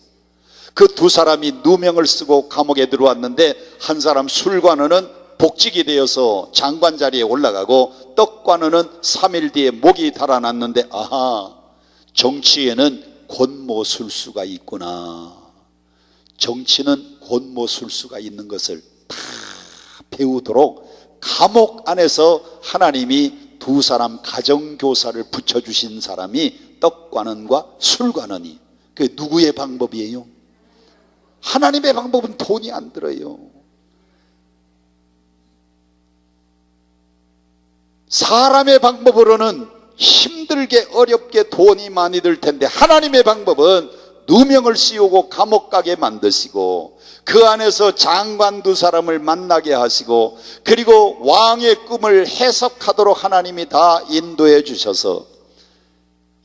S1: 그 두 사람이 누명을 쓰고 감옥에 들어왔는데 한 사람 술관원은 복직이 되어서 장관 자리에 올라가고 떡관원은 3일 뒤에 목이 달아났는데, 아하, 정치에는 권모술수가 있구나. 정치는 권모술수가 있는 것을 다 배우도록 감옥 안에서 하나님이 두 사람 가정교사를 붙여주신 사람이 떡관원과 술관원이. 그게 누구의 방법이에요? 하나님의 방법은 돈이 안 들어요. 사람의 방법으로는 힘들게 어렵게 돈이 많이 들 텐데, 하나님의 방법은 누명을 씌우고 감옥 가게 만드시고 그 안에서 장관 두 사람을 만나게 하시고, 그리고 왕의 꿈을 해석하도록 하나님이 다 인도해 주셔서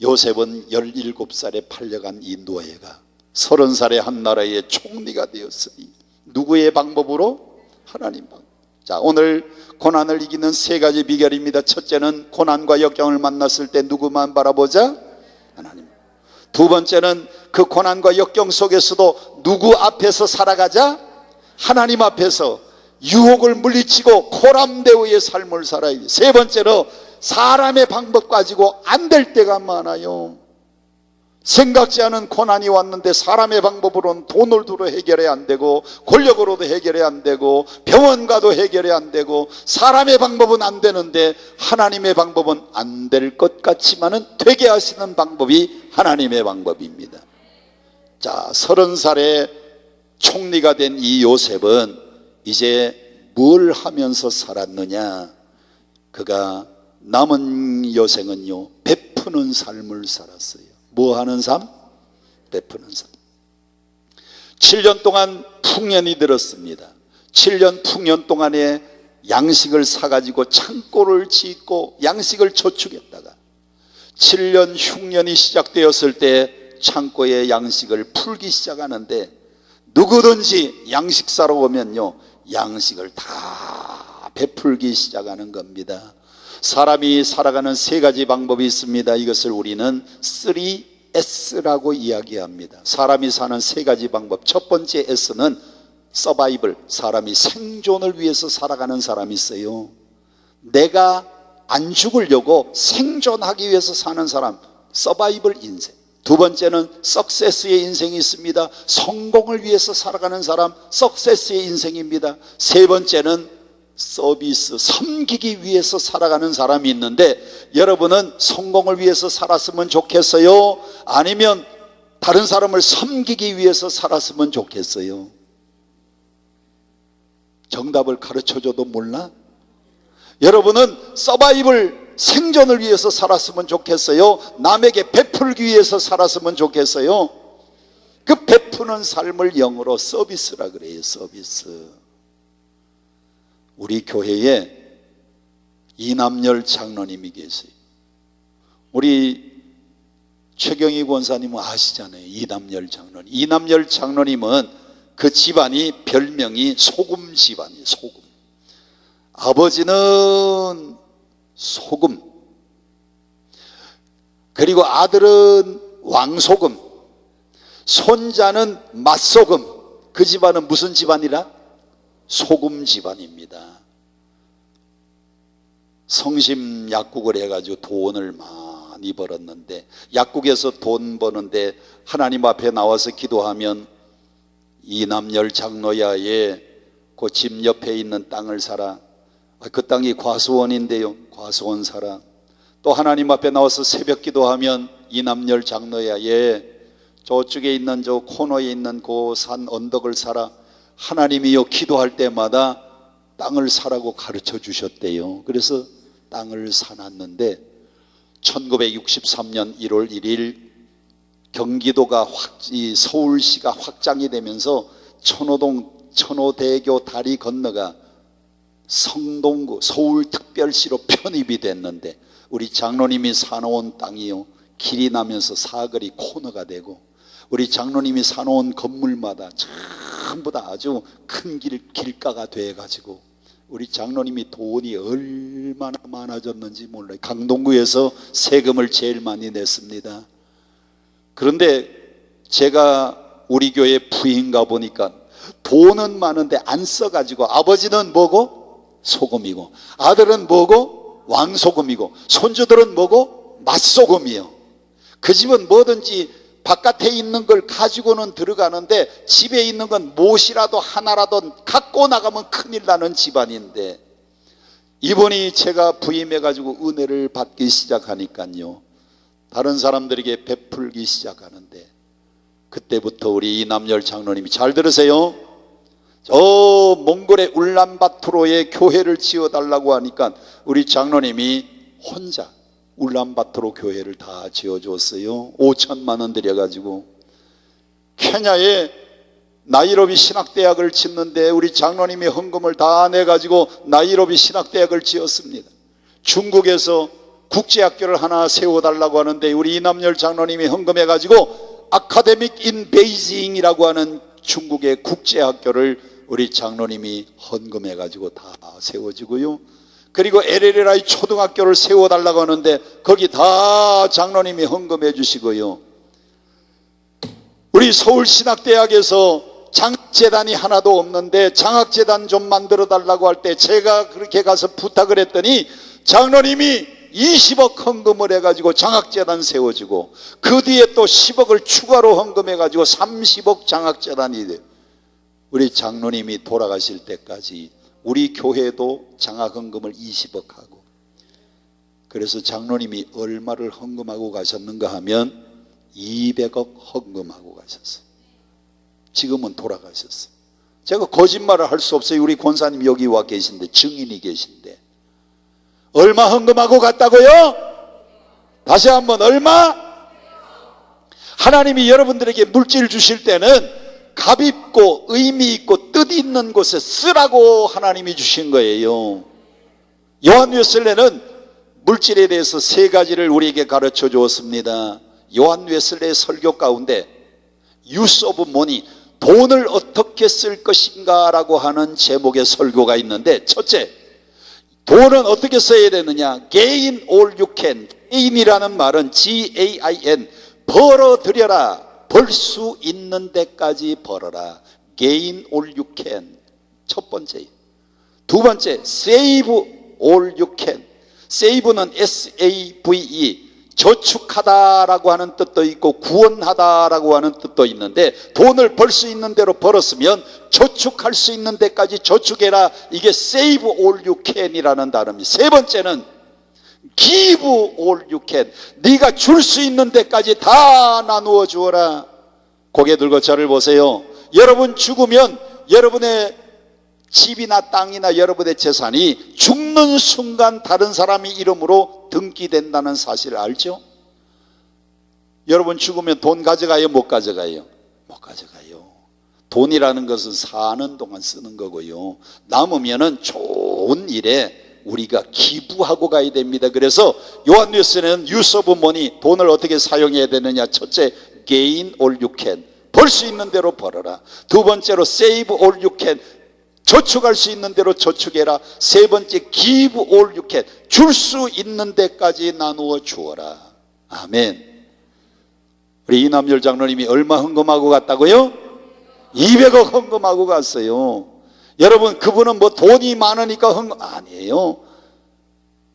S1: 요셉은 17살에 팔려간 이 노예가 30살에 한 나라의 총리가 되었으니 누구의 방법으로? 하나님 방법. 자, 오늘 고난을 이기는 세 가지 비결입니다. 첫째는 고난과 역경을 만났을 때 누구만 바라보자? 하나님. 두 번째는 그 고난과 역경 속에서도 누구 앞에서 살아가자? 하나님 앞에서 유혹을 물리치고 코람대오의 삶을 살아야 돼. 세 번째로 사람의 방법 가지고 안 될 때가 많아요. 생각지 않은 고난이 왔는데 사람의 방법으로는 돈을 들어 해결이 안 되고, 권력으로도 해결이 안 되고, 병원 가도 해결이 안 되고, 사람의 방법은 안 되는데 하나님의 방법은 안 될 것 같지만은 되게 하시는 방법이 하나님의 방법입니다. 자, 30살에 총리가 된 이 요셉은 이제 뭘 하면서 살았느냐? 그가 남은 여생은요, 베푸는 삶을 살았어요. 뭐 하는 삶? 베푸는 삶. 7년 동안 풍년이 들었습니다. 7년 풍년 동안에 양식을 사가지고 창고를 짓고 양식을 저축했다가 7년 흉년이 시작되었을 때 창고에 양식을 풀기 시작하는데, 누구든지 양식 사러 오면요, 양식을 다 베풀기 시작하는 겁니다. 사람이 살아가는 세 가지 방법이 있습니다. 이것을 우리는 3S라고 이야기합니다. 사람이 사는 세 가지 방법. 첫 번째 S는 서바이벌, 사람이 생존을 위해서 살아가는 사람이 있어요. 내가 안 죽으려고 생존하기 위해서 사는 사람, 서바이벌 인생. 두 번째는 석세스의 인생이 있습니다. 성공을 위해서 살아가는 사람, 석세스의 인생입니다. 세 번째는 서비스, 섬기기 위해서 살아가는 사람이 있는데, 여러분은 성공을 위해서 살았으면 좋겠어요? 아니면 다른 사람을 섬기기 위해서 살았으면 좋겠어요? 정답을 가르쳐줘도 몰라? 여러분은 서바이벌, 생존을 위해서 살았으면 좋겠어요? 남에게 베풀기 위해서 살았으면 좋겠어요? 그 베푸는 삶을 영어로 서비스라 그래요. 서비스. 우리 교회에 이남열 장로님이 계세요. 우리 최경희 권사님은 아시잖아요. 이남열 장로님. 이남열 장로님은 그 집안이 별명이 소금 집안이에요. 소금. 아버지는 소금, 그리고 아들은 왕소금, 손자는 맛소금. 그 집안은 무슨 집안이라? 소금 집안입니다. 성심 약국을 해가지고 돈을 많이 벌었는데, 약국에서 돈 버는데 하나님 앞에 나와서 기도하면 이남열 장로야, 그 집 옆에 있는 땅을 사라. 그 땅이 과수원인데요, 과수원 사라. 또 하나님 앞에 나와서 새벽 기도하면 이남열 장로야, 저쪽에 있는 저 코너에 있는 그 산 언덕을 사라. 하나님이요, 기도할 때마다 땅을 사라고 가르쳐 주셨대요. 그래서 땅을 사놨는데 1963년 1월 1일 경기도가 서울시가 확장이 되면서 천호대교 다리 건너가 성동구 서울특별시로 편입이 됐는데, 우리 장로님이 사놓은 땅이요, 길이 나면서 사거리 코너가 되고, 우리 장로님이 사놓은 건물마다 전부 다 아주 큰 길가가 돼가지고 우리 장로님이 돈이 얼마나 많아졌는지 몰라요. 강동구에서 세금을 제일 많이 냈습니다. 그런데 제가 우리 교회 부인 가보니까 돈은 많은데 안 써가지고, 아버지는 뭐고? 소금이고, 아들은 뭐고? 왕소금이고, 손주들은 뭐고? 맛소금이요. 그 집은 뭐든지 바깥에 있는 걸 가지고는 들어가는데 집에 있는 건 못이라도 하나라도 갖고 나가면 큰일 나는 집안인데, 이번이 제가 부임해가지고 은혜를 받기 시작하니까요, 다른 사람들에게 베풀기 시작하는데, 그때부터 우리 이남열 장로님이, 잘 들으세요, 저 몽골의 울란바토르에 교회를 지어달라고 하니까 우리 장로님이 혼자 울란바토르 교회를 다 지어줬어요. 5천만 원 들여가지고. 케냐에 나이로비 신학대학을 짓는데 우리 장로님이 헌금을 다 내가지고 나이로비 신학대학을 지었습니다. 중국에서 국제학교를 하나 세워달라고 하는데 우리 이남열 장로님이 헌금해가지고 아카데믹 인 베이징이라고 하는 중국의 국제학교를 우리 장로님이 헌금해 가지고 다 세워지고요. 그리고 LLI 초등학교를 세워달라고 하는데 거기 다 장로님이 헌금해 주시고요. 우리 서울신학대학에서 장학재단이 하나도 없는데 장학재단 좀 만들어 달라고 할 때 제가 그렇게 가서 부탁을 했더니 장로님이 20억 헌금을 해가지고 장학재단 세워지고 그 뒤에 또 10억을 추가로 헌금해가지고 30억 장학재단이 돼요. 우리 장로님이 돌아가실 때까지 우리 교회도 장학헌금을 20억 하고, 그래서 장로님이 얼마를 헌금하고 가셨는가 하면 200억 헌금하고 가셨어요. 지금은 돌아가셨어요. 제가 거짓말을 할 수 없어요. 우리 권사님 여기 와 계신데, 증인이 계신데. 얼마 헌금하고 갔다고요? 다시 한번 얼마? 하나님이 여러분들에게 물질 주실 때는 값 있고 의미 있고 뜻 있는 곳에 쓰라고 하나님이 주신 거예요. 요한 웨슬레는 물질에 대해서 세 가지를 우리에게 가르쳐 주었습니다. 요한 웨슬레의 설교 가운데 Use of Money, 돈을 어떻게 쓸 것인가 라고 하는 제목의 설교가 있는데, 첫째, 돈은 어떻게 써야 되느냐? Gain all you can. gain이라는 말은 G-A-I-N, 벌어들여라. 벌 수 있는 데까지 벌어라. Gain all you can. 첫 번째. 두 번째, Save all you can. Save는 S-A-V-E, 저축하다라고 하는 뜻도 있고 구원하다라고 하는 뜻도 있는데, 돈을 벌 수 있는 대로 벌었으면 저축할 수 있는 데까지 저축해라. 이게 Save all you can이라는 단어입니다. 세 번째는 Give all you can. 네가 줄 수 있는 데까지 다 나누어 주어라. 고개 들고 저를 보세요. 여러분 죽으면 여러분의 집이나 땅이나 여러분의 재산이 죽는 순간 다른 사람의 이름으로 등기된다는 사실을 알죠? 여러분 죽으면 돈 가져가요? 못 가져가요? 못 가져가요. 돈이라는 것은 사는 동안 쓰는 거고요. 남으면은 좋은 일에 우리가 기부하고 가야 됩니다. 그래서 요한일서는 Use of Money, 돈을 어떻게 사용해야 되느냐? 첫째, Gain all you can. 벌 수 있는 대로 벌어라. 두 번째로 Save all you can. 저축할 수 있는 대로 저축해라. 세 번째, Give all you can. 줄 수 있는 데까지 나누어 주어라. 아멘. 우리 이남열 장로님이 얼마 헌금하고 갔다고요? 200억 헌금하고 갔어요. 여러분, 그분은 뭐 돈이 많으니까 헌금 아니에요.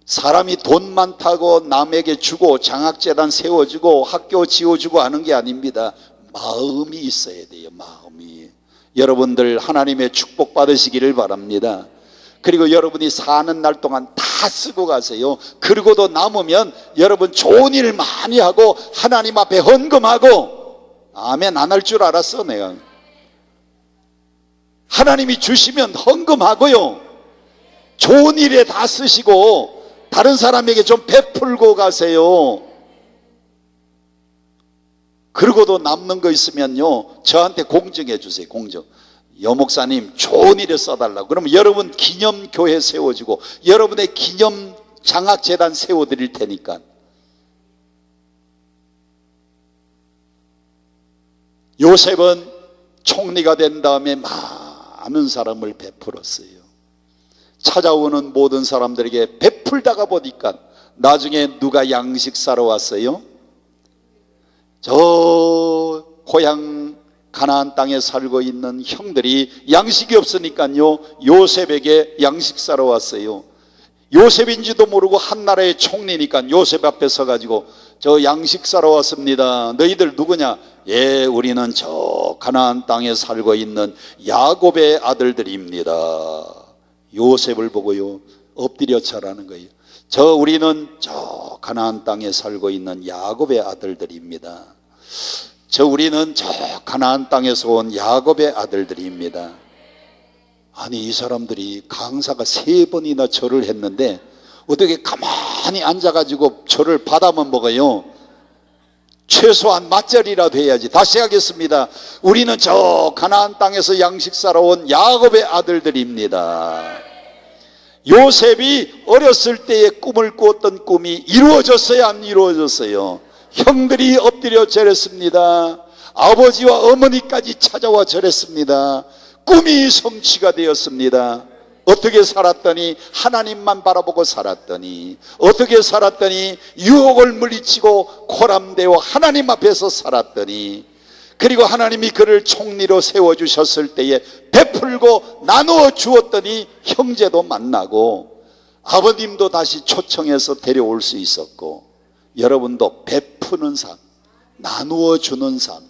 S1: 사람이 돈 많다고 남에게 주고 장학재단 세워주고 학교 지어주고 하는 게 아닙니다. 마음이 있어야 돼요. 마음이. 여러분들 하나님의 축복 받으시기를 바랍니다. 그리고 여러분이 사는 날 동안 다 쓰고 가세요. 그리고도 남으면 여러분 좋은 일 많이 하고 하나님 앞에 헌금하고. 아멘. 안 할 줄 알았어 내가. 하나님이 주시면 헌금하고요, 좋은 일에 다 쓰시고 다른 사람에게 좀 베풀고 가세요. 그러고도 남는 거 있으면요, 저한테 공증해 주세요. 공증. 여목사님 좋은 일에 써달라고. 그러면 여러분 기념교회 세워주고 여러분의 기념 장학재단 세워드릴 테니까. 요셉은 총리가 된 다음에 많은 사람을 베풀었어요. 찾아오는 모든 사람들에게 베풀다가 보니까 나중에 누가 양식 사러 왔어요? 저 고향 가나안 땅에 살고 있는 형들이 양식이 없으니까요, 요셉에게 양식 사러 왔어요. 요셉인지도 모르고 한 나라의 총리니까 요셉 앞에 서가지고 저 양식 사러 왔습니다. 너희들 누구냐? 예, 우리는 저 가나안 땅에 살고 있는 야곱의 아들들입니다. 요셉을 보고요, 엎드려 절하는 거예요. 우리는 저 가나안 땅에 살고 있는 야곱의 아들들입니다. 우리는 저 가나안 땅에서 온 야곱의 아들들입니다. 아니, 이 사람들이 강사가 3번이나 절을 했는데 어떻게 가만히 앉아가지고 절을 받아만 먹어요? 최소한 맞절이라도 해야지. 다시 하겠습니다. 우리는 저 가나안 땅에서 양식 사러 온 야곱의 아들들입니다. 요셉이 어렸을 때의 꿈을 꾸었던 꿈이 이루어졌어요? 안 이루어졌어요? 형들이 엎드려 절했습니다. 아버지와 어머니까지 찾아와 절했습니다. 꿈이 성취가 되었습니다. 어떻게 살았더니 하나님만 바라보고 살았더니, 어떻게 살았더니 유혹을 물리치고 코람되어 하나님 앞에서 살았더니, 그리고 하나님이 그를 총리로 세워주셨을 때에 베풀고 나누어 주었더니 형제도 만나고 아버님도 다시 초청해서 데려올 수 있었고, 여러분도 베푸는 삶, 나누어 주는 삶.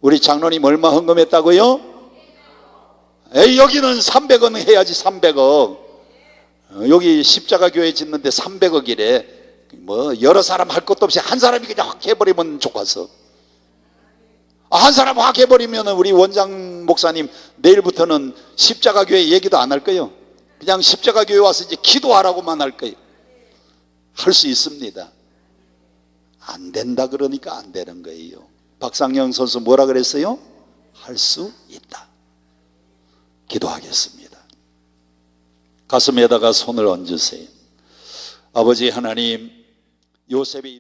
S1: 우리 장로님 얼마 헌금했다고요? 에이, 여기는 300원 해야지. 300억. 여기 십자가 교회 짓는데 300억이래. 뭐 여러 사람 할 것도 없이 한 사람이 그냥 확 해버리면 좋아서. 한 사람 확 해버리면 우리 원장 목사님 내일부터는 십자가 교회 얘기도 안 할 거예요. 그냥 십자가 교회 와서 이제 기도하라고만 할 거예요. 할 수 있습니다. 안 된다 그러니까 안 되는 거예요. 박상영 선수 뭐라 그랬어요? 할 수 있다. 기도하겠습니다. 가슴에다가 손을 얹으세요. 아버지 하나님, 요셉의